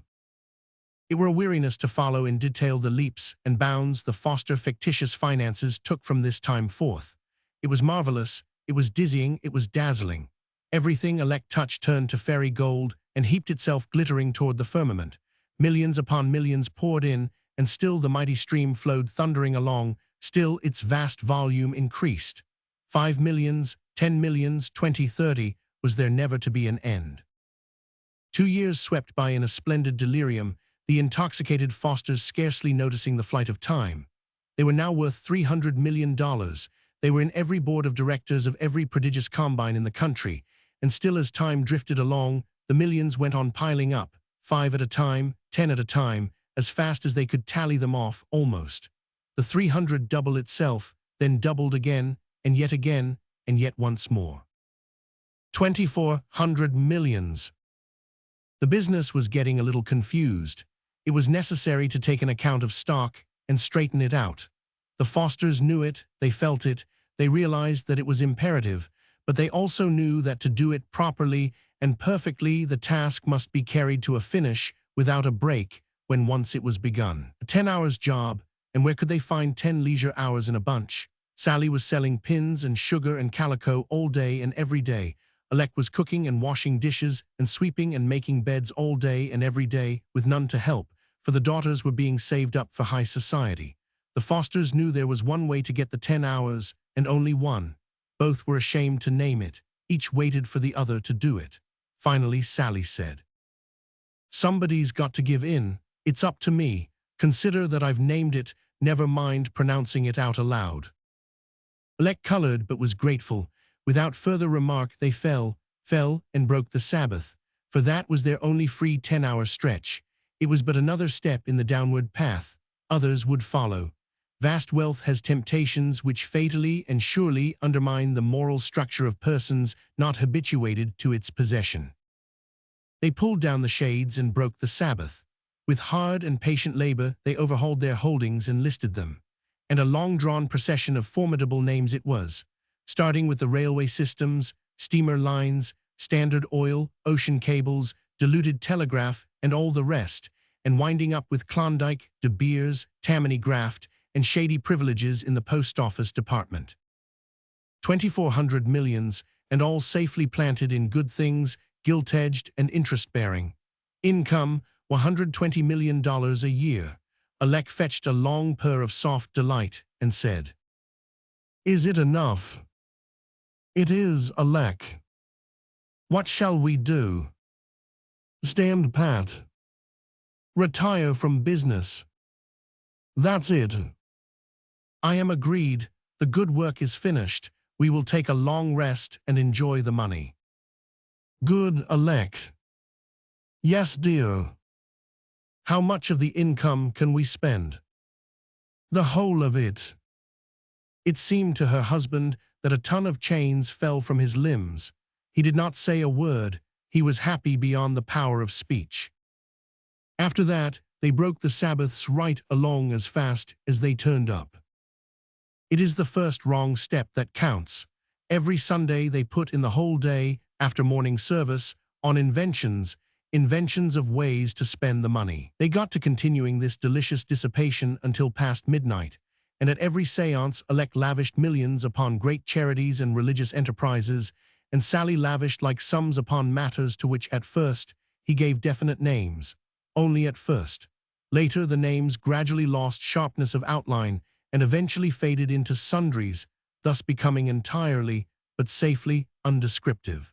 It were a weariness to follow in detail the leaps and bounds the Foster fictitious finances took from this time forth. It was marvelous, it was dizzying, it was dazzling. Everything Alec touched turned to fairy gold and heaped itself glittering toward the firmament. Millions upon millions poured in, and still the mighty stream flowed thundering along, still its vast volume increased. 5 millions, 10 millions, 20, 30, was there never to be an end? 2 years swept by in a splendid delirium, the intoxicated Fosters scarcely noticing the flight of time. They were now worth $300 million. They were in every board of directors of every prodigious combine in the country, and still as time drifted along, the millions went on piling up, 5 at a time, 10 at a time, as fast as they could tally them off, almost. The 300 doubled itself, then doubled again, and yet once more. 2,400 millions. The business was getting a little confused. It was necessary to take an account of stock and straighten it out. The Fosters knew it, they felt it, they realized that it was imperative, but they also knew that to do it properly and perfectly, the task must be carried to a finish without a break when once it was begun. A 10-hours job, and where could they find 10 leisure hours in a bunch? Sally was selling pins and sugar and calico all day and every day. Alec was cooking and washing dishes and sweeping and making beds all day and every day, with none to help, for the daughters were being saved up for high society. The Fosters knew there was one way to get the 10 hours, and only one. Both were ashamed to name it. Each waited for the other to do it. Finally, Sally said, "Somebody's got to give in. It's up to me. Consider that I've named it, never mind pronouncing it out aloud." Alec colored but was grateful. Without further remark they fell, and broke the Sabbath, for that was their only free 10-hour stretch. It was but another step in the downward path. Others would follow. Vast wealth has temptations which fatally and surely undermine the moral structure of persons not habituated to its possession. They pulled down the shades and broke the Sabbath. With hard and patient labor they overhauled their holdings and listed them. and a long-drawn procession of formidable names it was, starting with the railway systems, steamer lines, Standard Oil, ocean cables, diluted telegraph, and all the rest, and winding up with Klondike, De Beers, Tammany graft, and shady privileges in the post office department. 2,400 millions, and all safely planted in good things, gilt-edged and interest-bearing. Income, $120 million a year. Alec fetched a long purr of soft delight and said, "Is it enough?" "It is, Alec." "What shall we do?" "Stand pat. Retire from business. That's it." "I am agreed. The good work is finished. We will take a long rest and enjoy the money." "Good, Alec." "Yes, dear." "How much of the income can we spend?" "The whole of it." It seemed to her husband that a ton of chains fell from his limbs. He did not say a word. He was happy beyond the power of speech. After that, they broke the Sabbaths right along as fast as they turned up. It is the first wrong step that counts. Every Sunday they put in the whole day, after morning service, on inventions of ways to spend the money. They got to continuing this delicious dissipation until past midnight, and at every séance Alec lavished millions upon great charities and religious enterprises, and Sally lavished like sums upon matters to which at first he gave definite names. Only at first. Later the names gradually lost sharpness of outline and eventually faded into sundries, thus becoming entirely, but safely, undescriptive.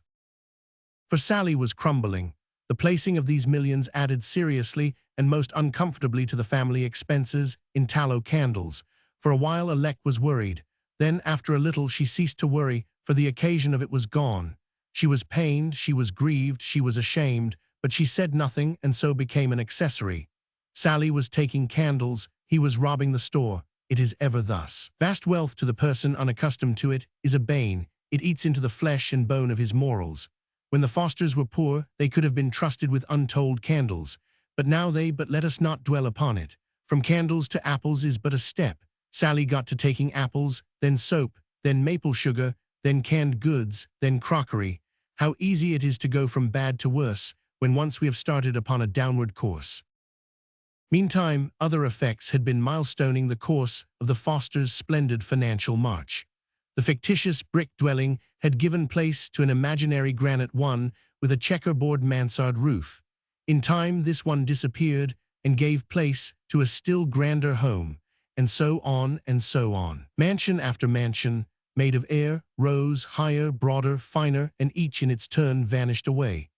For Sally was crumbling. The placing of these millions added seriously and most uncomfortably to the family expenses in tallow candles. For a while Alec was worried. Then, after a little, she ceased to worry, for the occasion of it was gone. She was pained, she was grieved, she was ashamed, but she said nothing and so became an accessory. Sally was taking candles, he was robbing the store. It is ever thus. Vast wealth to the person unaccustomed to it is a bane. It eats into the flesh and bone of his morals. When the Fosters were poor, they could have been trusted with untold candles. But let us not dwell upon it. From candles to apples is but a step. Sally got to taking apples, then soap, then maple sugar, then canned goods, then crockery. How easy it is to go from bad to worse when once we have started upon a downward course. Meantime, other effects had been milestoning the course of the Fosters' splendid financial march. The fictitious brick dwelling had given place to an imaginary granite one with a checkerboard mansard roof. In time, this one disappeared and gave place to a still grander home, and so on and so on. Mansion after mansion, made of air, rose higher, broader, finer, and each in its turn vanished away.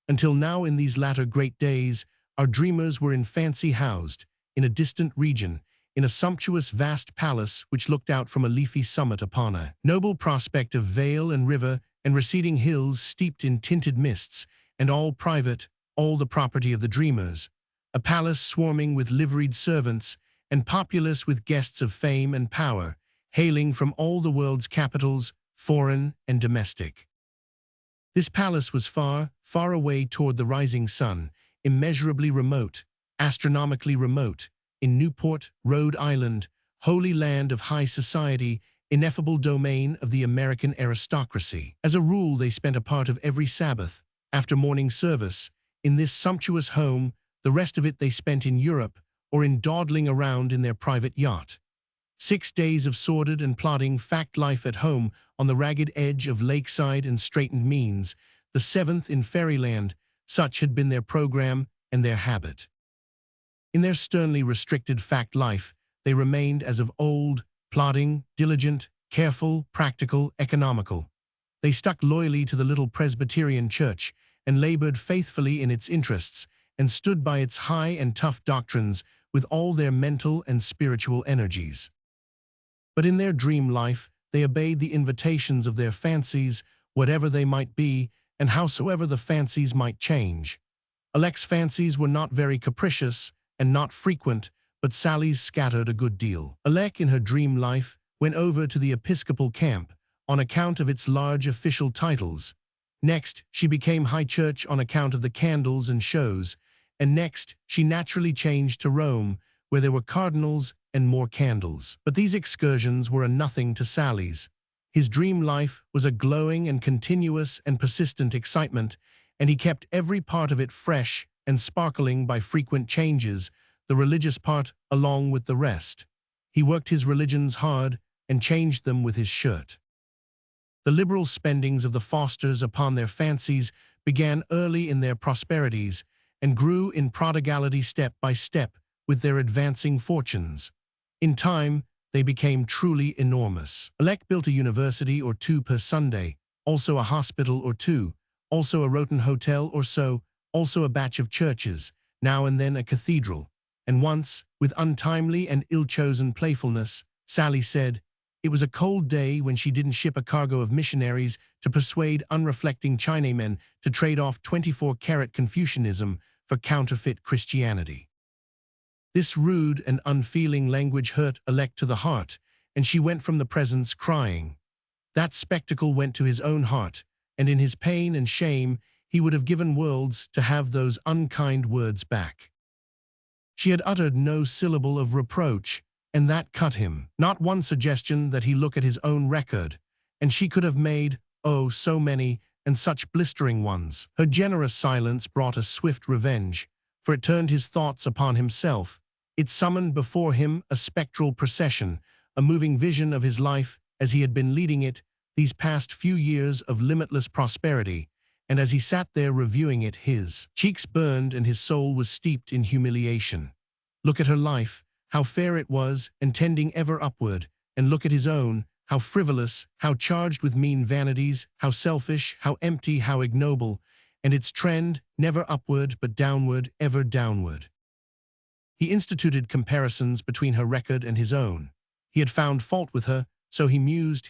Until now, in these latter great days, our dreamers were in fancy housed, in a distant region, in a sumptuous vast palace which looked out from a leafy summit upon a noble prospect of vale and river and receding hills steeped in tinted mists, and all private, all the property of the dreamers. A palace swarming with liveried servants, and populous with guests of fame and power, hailing from all the world's capitals, foreign and domestic. This palace was far, far away toward the rising sun, immeasurably remote, astronomically remote, in Newport, Rhode Island, holy land of high society, ineffable domain of the American aristocracy. As a rule, they spent a part of every Sabbath, after morning service, in this sumptuous home. The rest of it they spent in Europe, or in dawdling around in their private yacht. 6 days of sordid and plodding fact life at home on the ragged edge of lakeside and straitened means, the 7th in fairyland. Such had been their program and their habit. In their sternly restricted fact life, they remained as of old, plodding, diligent, careful, practical, economical. They stuck loyally to the little Presbyterian church and labored faithfully in its interests and stood by its high and tough doctrines with all their mental and spiritual energies. But in their dream life, they obeyed the invitations of their fancies, whatever they might be, and howsoever the fancies might change. Alec's fancies were not very capricious and not frequent, but Sally's scattered a good deal. Alec, in her dream life, went over to the Episcopal camp on account of its large official titles. Next, she became high church on account of the candles and shows, and next, she naturally changed to Rome, where there were cardinals and more candles. But these excursions were a nothing to Sally's. His dream life was a glowing and continuous and persistent excitement, and he kept every part of it fresh and sparkling by frequent changes, the religious part along with the rest. He worked his religions hard and changed them with his shirt. The liberal spendings of the Fosters upon their fancies began early in their prosperities and grew in prodigality step by step with their advancing fortunes. In time, they became truly enormous. Alec built a university or two per Sunday, also a hospital or two, also a Roten hotel or so, also a batch of churches, now and then a cathedral. And once, with untimely and ill-chosen playfulness, Sally said, it was a cold day when she didn't ship a cargo of missionaries to persuade unreflecting Chinamen to trade off 24-karat Confucianism for counterfeit Christianity. This rude and unfeeling language hurt Alec to the heart, and she went from the presence crying. That spectacle went to his own heart, and in his pain and shame he would have given worlds to have those unkind words back. She had uttered no syllable of reproach, and that cut him. Not one suggestion that he look at his own record, and she could have made, oh, so many, and such blistering ones. Her generous silence brought a swift revenge, for it turned his thoughts upon himself. It summoned before him a spectral procession, a moving vision of his life as he had been leading it these past few years of limitless prosperity, and as he sat there reviewing it, his cheeks burned and his soul was steeped in humiliation. Look at her life, how fair it was, and tending ever upward, and look at his own, how frivolous, how charged with mean vanities, how selfish, how empty, how ignoble, and its trend, never upward but downward, ever downward. He instituted comparisons between her record and his own. He had found fault with her, so he mused,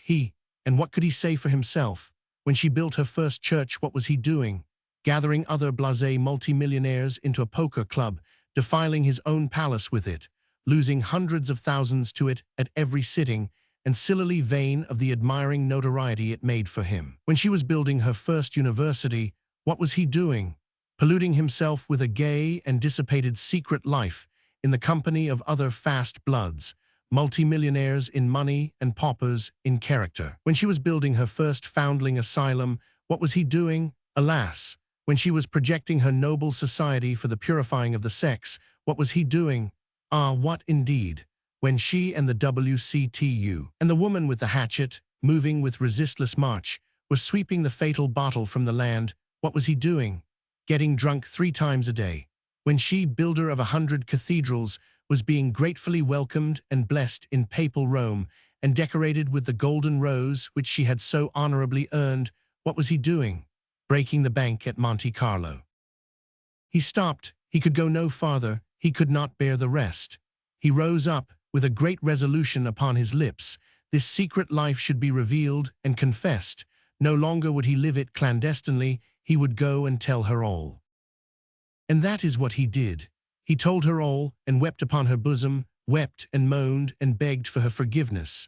and what could he say for himself? When she built her first church, what was he doing? Gathering other blasé multimillionaires into a poker club, defiling his own palace with it, losing hundreds of thousands to it at every sitting, and sillily vain of the admiring notoriety it made for him. When she was building her first university, what was he doing? Polluting himself with a gay and dissipated secret life in the company of other fast bloods, multimillionaires in money and paupers in character. When she was building her first foundling asylum, what was he doing? Alas, when she was projecting her noble society for the purifying of the sex, what was he doing? Ah, what indeed? When she and the WCTU and the woman with the hatchet, moving with resistless march, were sweeping the fatal bottle from the land, what was he doing? Getting drunk 3 times a day. When she, builder of 100 cathedrals, was being gratefully welcomed and blessed in papal Rome and decorated with the golden rose which she had so honorably earned, what was he doing? Breaking the bank at Monte Carlo. He stopped. He could go no farther. He could not bear the rest. He rose up, with a great resolution upon his lips. This secret life should be revealed and confessed. No longer would he live it clandestinely. He would go and tell her all. And that is what he did. He told her all and wept upon her bosom, wept and moaned and begged for her forgiveness.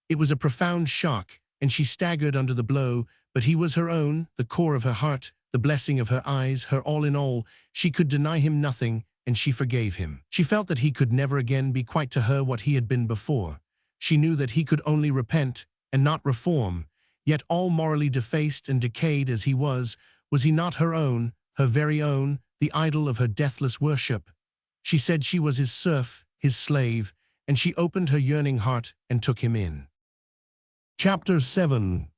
It was a profound shock, and she staggered under the blow, but he was her own, the core of her heart, the blessing of her eyes, her all in all. She could deny him nothing, and she forgave him. She felt that he could never again be quite to her what he had been before. She knew that he could only repent and not reform, yet all morally defaced and decayed as he was he not her own, her very own, the idol of her deathless worship? She said she was his serf, his slave, and she opened her yearning heart and took him in. Chapter 7.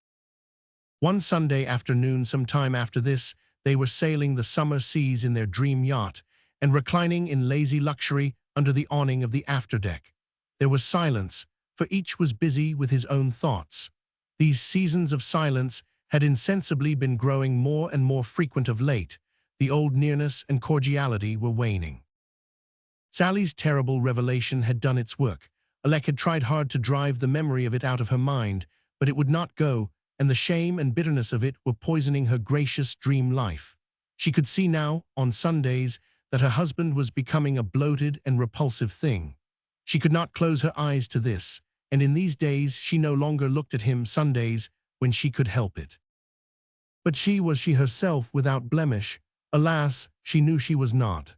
One Sunday afternoon, some time after this, they were sailing the summer seas in their dream yacht, and reclining in lazy luxury under the awning of the afterdeck. There was silence, for each was busy with his own thoughts. These seasons of silence had insensibly been growing more and more frequent of late. The old nearness and cordiality were waning. Sally's terrible revelation had done its work. Alec had tried hard to drive the memory of it out of her mind, but it would not go, and the shame and bitterness of it were poisoning her gracious dream life. She could see now, on Sundays, that her husband was becoming a bloated and repulsive thing. She could not close her eyes to this, and in these days she no longer looked at him Sundays when she could help it. But was she herself without blemish? Alas, she knew she was not.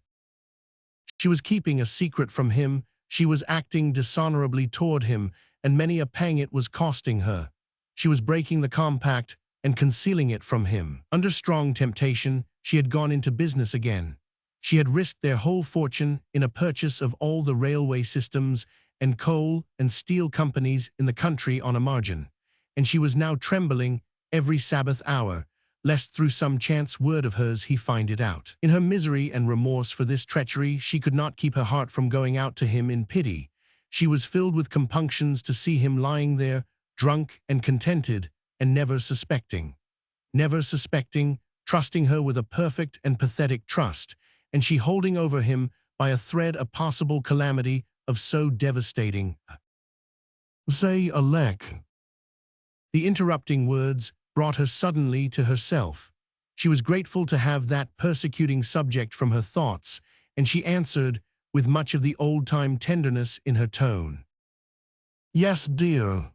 She was keeping a secret from him. She was acting dishonorably toward him, and many a pang it was costing her. She was breaking the compact and concealing it from him. Under strong temptation, she had gone into business again. She had risked their whole fortune in a purchase of all the railway systems and coal and steel companies in the country on a margin, and she was now trembling every Sabbath hour, lest through some chance word of hers he find it out. In her misery and remorse for this treachery, she could not keep her heart from going out to him in pity. She was filled with compunctions to see him lying there, drunk and contented, and never suspecting, trusting her with a perfect and pathetic trust, and she holding over him by a thread a possible calamity of so devastating. Say, Alec. The interrupting words brought her suddenly to herself. She was grateful to have that persecuting subject from her thoughts, and she answered with much of the old-time tenderness in her tone. Yes, dear.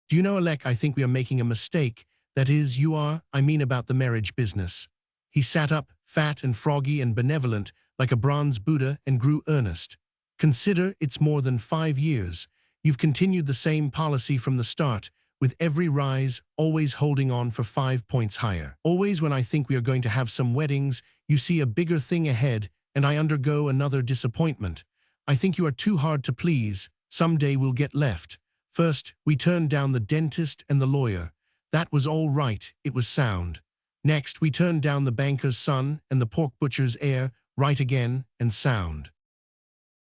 Do you know, Alec, I think we are making a mistake. That is, you are, I mean about the marriage business. He sat up, fat and froggy and benevolent, like a bronze Buddha, and grew earnest. Consider, it's more than 5 years. You've continued the same policy from the start, with every rise, always holding on for 5 points higher. Always when I think we are going to have some weddings, you see a bigger thing ahead, and I undergo another disappointment. I think you are too hard to please. Someday we'll get left. First, we turned down the dentist and the lawyer. That was all right, it was sound. Next, we turned down the banker's son and the pork butcher's heir, right again, and sound.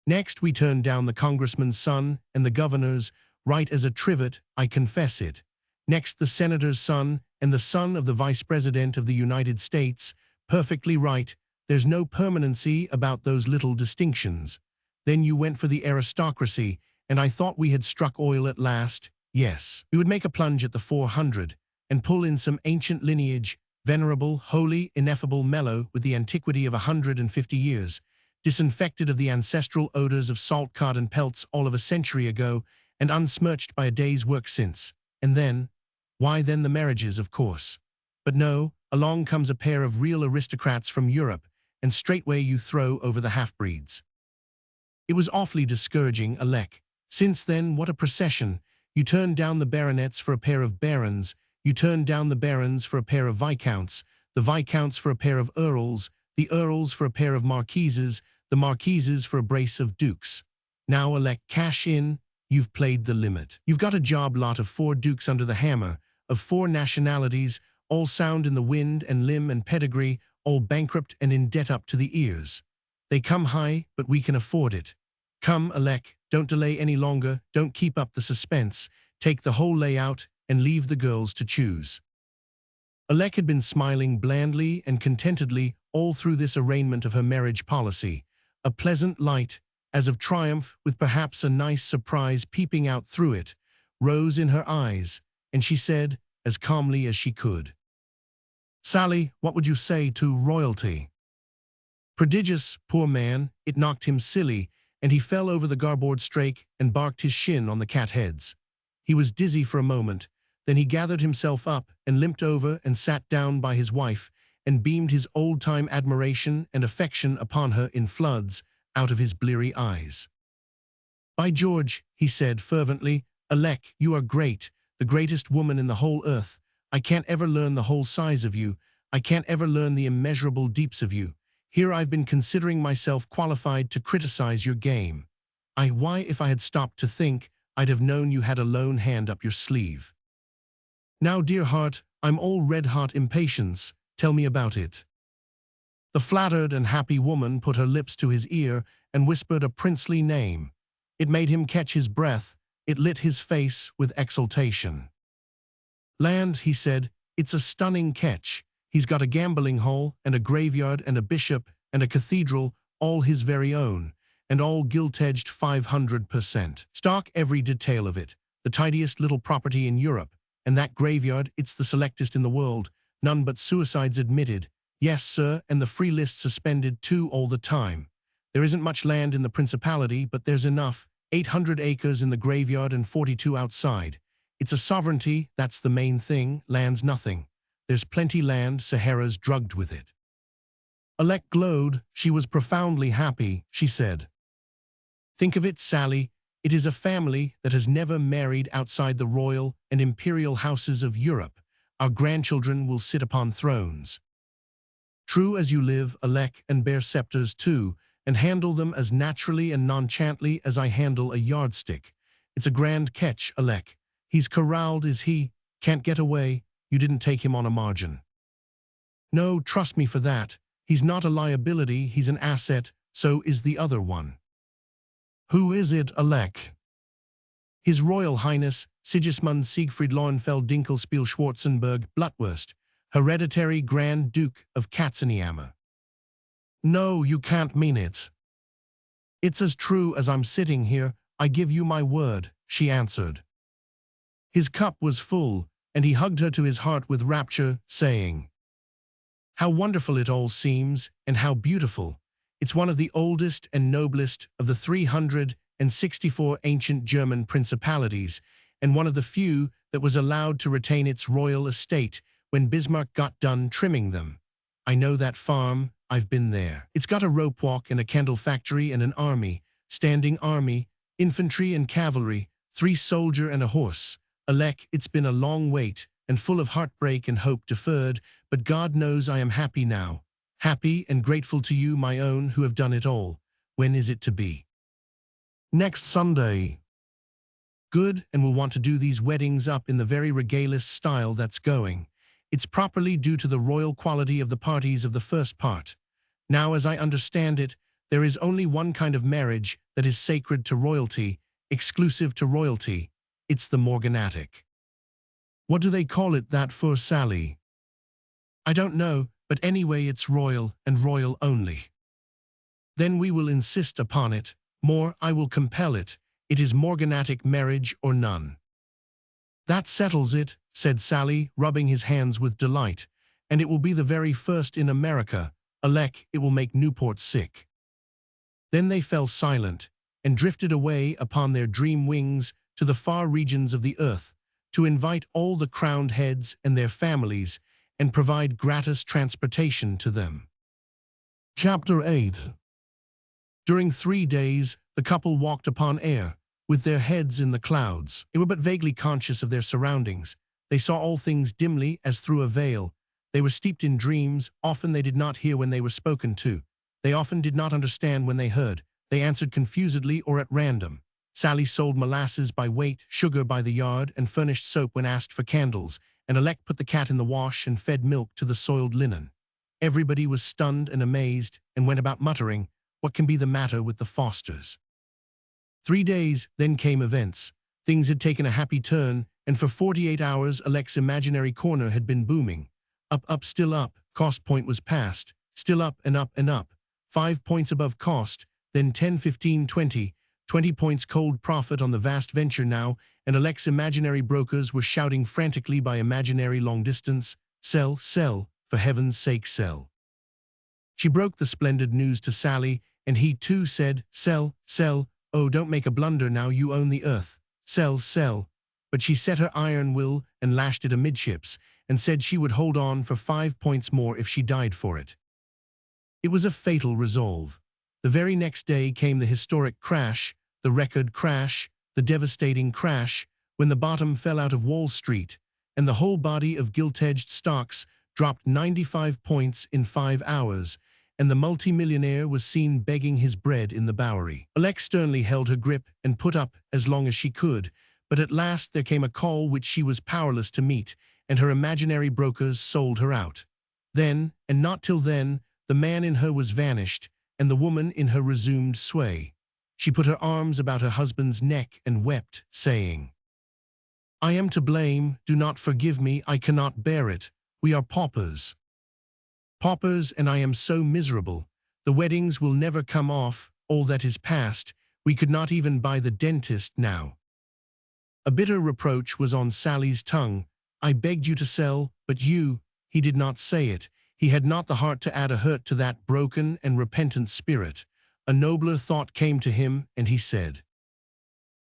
Next, we turned down the congressman's son and the governor's, right as a trivet, I confess it. Next, the senator's son and the son of the vice president of the United States, perfectly right. There's no permanency about those little distinctions. Then you went for the aristocracy, and I thought we had struck oil at last. Yes, we would make a plunge at the 400 and pull in some ancient lineage, venerable, holy, ineffable, mellow with the antiquity of 150 years, disinfected of the ancestral odors of salt cod and pelts all of a century ago, and unsmirched by a day's work since. And then, why then the marriages, of course. But no, along comes a pair of real aristocrats from Europe, and straightway you throw over the half-breeds. It was awfully discouraging, Alec. Since then, what a procession. You turned down the baronets for a pair of barons, you turned down the barons for a pair of viscounts, the viscounts for a pair of earls, the earls for a pair of marquises, the marquises for a brace of dukes. Now, Alec, cash in. You've played the limit. You've got a job lot of 4 dukes under the hammer, of 4 nationalities, all sound in the wind and limb and pedigree, all bankrupt and in debt up to the ears. They come high, but we can afford it. Come, Alec, don't delay any longer, don't keep up the suspense, take the whole layout and leave the girls to choose. Alec had been smiling blandly and contentedly all through this arraignment of her marriage policy, a pleasant light, as of triumph, with perhaps a nice surprise peeping out through it, rose in her eyes, and she said, as calmly as she could, Sally, what would you say to royalty? Prodigious, poor man, it knocked him silly, and he fell over the garboard strake and barked his shin on the cat heads. He was dizzy for a moment, then he gathered himself up and limped over and sat down by his wife and beamed his old-time admiration and affection upon her in floods out of his bleary eyes. By George, he said fervently, Alec, you are great, the greatest woman in the whole earth. I can't ever learn the whole size of you. I can't ever learn the immeasurable deeps of you. Here I've been considering myself qualified to criticize your game. Why, if I had stopped to think, I'd have known you had a lone hand up your sleeve. Now, dear heart, I'm all red-hot impatience. Tell me about it. The flattered and happy woman put her lips to his ear and whispered a princely name. It made him catch his breath. It lit his face with exultation. Land, he said, it's a stunning catch. He's got a gambling hall and a graveyard and a bishop and a cathedral, all his very own, and all gilt-edged 500%. Stock, every detail of it, the tidiest little property in Europe, and that graveyard, it's the selectest in the world, none but suicides admitted. Yes, sir, and the free list suspended too all the time. There isn't much land in the principality, but there's enough, 800 acres in the graveyard and 42 outside. It's a sovereignty, that's the main thing, land's nothing. There's plenty land, Sahara's drugged with it. Alec glowed, she was profoundly happy, she said. Think of it, Sally. It is a family that has never married outside the royal and imperial houses of Europe. Our grandchildren will sit upon thrones. True as you live, elect, and bear scepters too, and handle them as naturally and nonchalantly as I handle a yardstick. It's a grand catch, elect. He's corralled, is he? Can't get away. You didn't take him on a margin. No, trust me for that. He's not a liability, he's an asset, so is the other one. Who is it, elect? His Royal Highness Sigismund Siegfried Lauenfeld Dinkelspiel Schwarzenberg Blutwurst, hereditary Grand Duke of Katzenjammer. No, you can't mean it. It's as true as I'm sitting here, I give you my word, she answered. His cup was full, and he hugged her to his heart with rapture, saying, "How wonderful it all seems, and how beautiful. It's one of the oldest and noblest of the 364 ancient German principalities, and one of the few that was allowed to retain its royal estate when Bismarck got done trimming them. I know that farm, I've been there. It's got a rope walk and a candle factory and an army, standing army, infantry and cavalry, 3 soldier and a horse. Elect, it's been a long wait, and full of heartbreak and hope deferred, but God knows I am happy now. Happy and grateful to you, my own, who have done it all. When is it to be?" "Next Sunday." "Good, and we'll want to do these weddings up in the very regalist style that's going. It's properly due to the royal quality of the parties of the first part. Now, as I understand it, there is only one kind of marriage that is sacred to royalty, exclusive to royalty. It's the morganatic." "What do they call it that for, Sally?" "I don't know, but anyway it's royal and royal only." "Then we will insist upon it. More, I will compel it. It is morganatic marriage or none." "That settles it," said Sally, rubbing his hands with delight. "And it will be the very first in America. Elect, it will make Newport sick." Then they fell silent, and drifted away upon their dream wings to the far regions of the earth, to invite all the crowned heads and their families, and provide gratis transportation to them. Chapter 8. During 3 days, the couple walked upon air, with their heads in the clouds. They were but vaguely conscious of their surroundings. They saw all things dimly as through a veil. They were steeped in dreams. Often they did not hear when they were spoken to. They often did not understand when they heard. They answered confusedly or at random. Sally sold molasses by weight, sugar by the yard, and furnished soap when asked for candles, and Elect put the cat in the wash and fed milk to the soiled linen. Everybody was stunned and amazed, and went about muttering, "What can be the matter with the Fosters?" 3 days, then came events. Things had taken a happy turn, and for 48 hours Elect's imaginary corner had been booming. Up, up, still up, cost point was passed. Still up and up and up. 5 points above cost, then 10, 15, 20. 20 points cold profit on the vast venture now, and Elect's imaginary brokers were shouting frantically by imaginary long distance, "Sell, sell, for heaven's sake sell." She broke the splendid news to Sally, and he too said, "Sell, sell, oh don't make a blunder now, you own the earth. Sell, sell." But she set her iron will and lashed it amidships, and said she would hold on for 5 points more if she died for it. It was a fatal resolve. The very next day came the historic crash, the record crash, the devastating crash, when the bottom fell out of Wall Street, and the whole body of gilt-edged stocks dropped 95 points in 5 hours, and the multimillionaire was seen begging his bread in the Bowery. Elect sternly held her grip and put up as long as she could, but at last there came a call which she was powerless to meet, and her imaginary brokers sold her out. Then, and not till then, the man in her was vanished, and the woman in her resumed sway. She put her arms about her husband's neck and wept, saying, "I am to blame, do not forgive me, I cannot bear it. We are paupers. Paupers, and I am so miserable. The weddings will never come off, all that is past. We could not even buy the dentist now." A bitter reproach was on Sally's tongue. "I begged you to sell, but you—" He did not say it. He had not the heart to add a hurt to that broken and repentant spirit. A nobler thought came to him, and he said,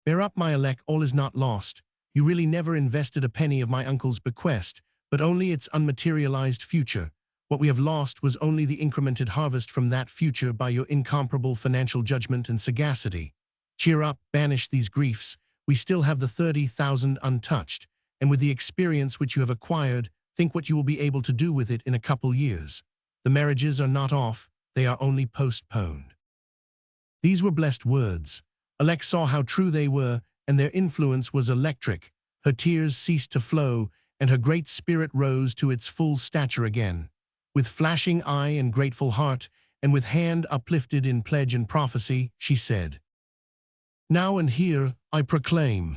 "Bear up, my Elect, all is not lost. You really never invested a penny of my uncle's bequest, but only its unmaterialized future. What we have lost was only the incremented harvest from that future by your incomparable financial judgment and sagacity. Cheer up, banish these griefs. We still have the 30,000 untouched, and with the experience which you have acquired, think what you will be able to do with it in a couple years. The marriages are not off, they are only postponed." These were blessed words. Alex saw how true they were, and their influence was electric. Her tears ceased to flow, and her great spirit rose to its full stature again. With flashing eye and grateful heart, and with hand uplifted in pledge and prophecy, she said, "Now and here I proclaim."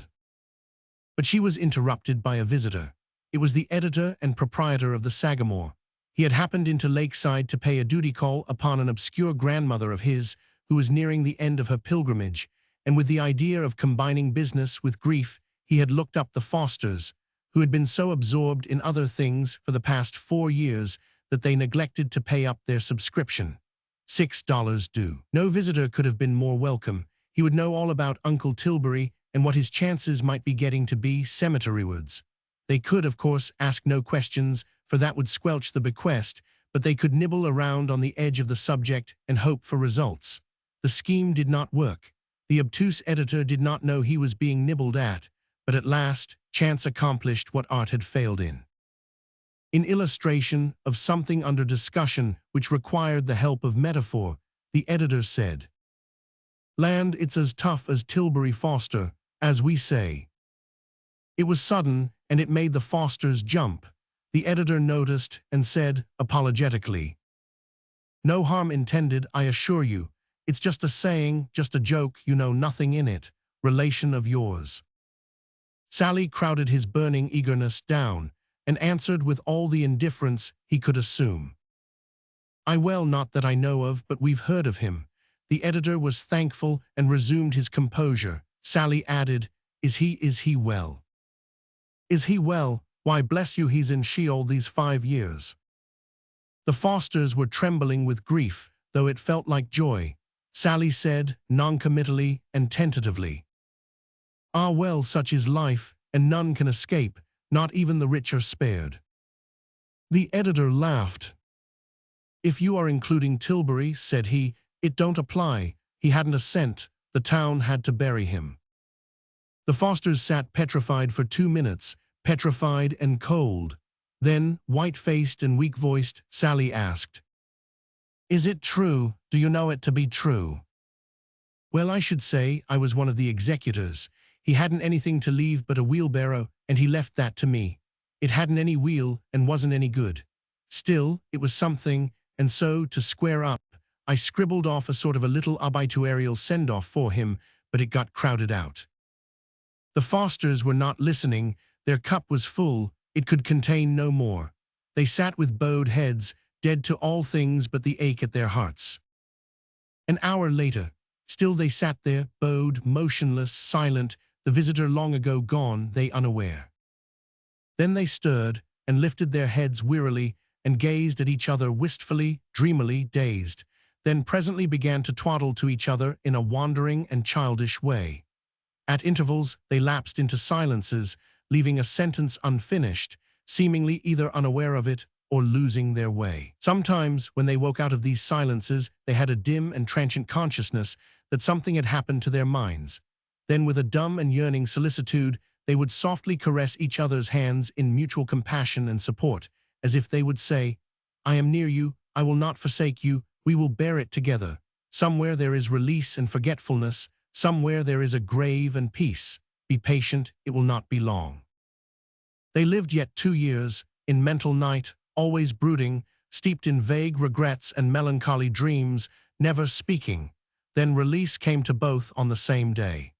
But she was interrupted by a visitor. It was the editor and proprietor of the Sagamore. He had happened into Lakeside to pay a duty call upon an obscure grandmother of his who was nearing the end of her pilgrimage, and with the idea of combining business with grief, he had looked up the Fosters, who had been so absorbed in other things for the past 4 years that they neglected to pay up their subscription. $6 due. No visitor could have been more welcome. He would know all about Uncle Tilbury and what his chances might be getting to be cemetarywards. They could, of course, ask no questions, for that would squelch the bequest, but they could nibble around on the edge of the subject and hope for results. The scheme did not work. The obtuse editor did not know he was being nibbled at, but at last, chance accomplished what art had failed in. In illustration of something under discussion which required the help of metaphor, the editor said, "Land, it's as tough as Tilbury Foster, as we say." It was sudden, and it made the Fosters jump. The editor noticed and said, apologetically, "No harm intended, I assure you. It's just a saying, just a joke, you know, nothing in it. Relation of yours." Sally crowded his burning eagerness down, and answered with all the indifference he could assume. Well, not that I know of, but we've heard of him." The editor was thankful and resumed his composure. Sally added, Is he well?" "Is he well? Why, bless you, he's in Sheol these 5 years." The Fosters were trembling with grief, though it felt like joy. Sally said, noncommittally and tentatively, "Ah well, such is life, and none can escape, not even the rich are spared." The editor laughed. "If you are including Tilbury," said he, "it don't apply. He hadn't a cent. The town had to bury him." The Fosters sat petrified for 2 minutes, petrified and cold. Then, white-faced and weak-voiced, Sally asked, "Is it true? Do you know it to be true?" "Well, I should say I was one of the executors. He hadn't anything to leave but a wheelbarrow, and he left that to me. It hadn't any wheel and wasn't any good. Still, it was something, and so, to square up, I scribbled off a sort of a little obituarial send-off for him, but it got crowded out." The Fosters were not listening. Their cup was full. It could contain no more. They sat with bowed heads, dead to all things but the ache at their hearts. An hour later, still they sat there, bowed, motionless, silent, the visitor long ago gone, they unaware. Then they stirred, and lifted their heads wearily, and gazed at each other wistfully, dreamily, dazed, then presently began to twaddle to each other in a wandering and childish way. At intervals, they lapsed into silences, leaving a sentence unfinished, seemingly either unaware of it or losing their way. Sometimes, when they woke out of these silences, they had a dim and transient consciousness that something had happened to their minds. Then, with a dumb and yearning solicitude, they would softly caress each other's hands in mutual compassion and support, as if they would say, "I am near you, I will not forsake you, we will bear it together. Somewhere there is release and forgetfulness, somewhere there is a grave and peace. Be patient, it will not be long." They lived yet 2 years, in mental night, always brooding, steeped in vague regrets and melancholy dreams, never speaking. Then release came to both on the same day.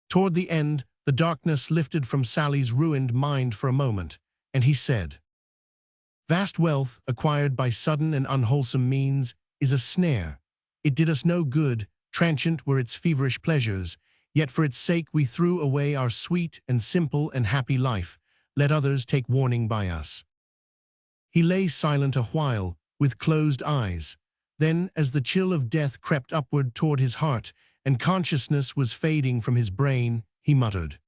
Toward the end, the darkness lifted from Sally's ruined mind for a moment, and he said, "Vast wealth, acquired by sudden and unwholesome means, is a snare. It did us no good, transient were its feverish pleasures, yet for its sake we threw away our sweet and simple and happy life. Let others take warning by us." He lay silent a while, with closed eyes. Then, as the chill of death crept upward toward his heart, and consciousness was fading from his brain, he muttered,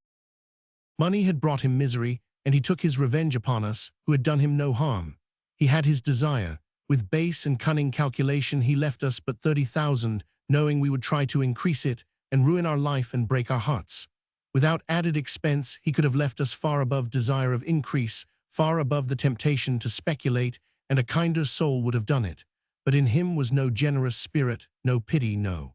"Money had brought him misery, and he took his revenge upon us, who had done him no harm. He had his desire. With base and cunning calculation he left us but 30,000, knowing we would try to increase it, and ruin our life and break our hearts. Without added expense, he could have left us far above desire of increase, far above the temptation to speculate, and a kinder soul would have done it. But in him was no generous spirit, no pity, no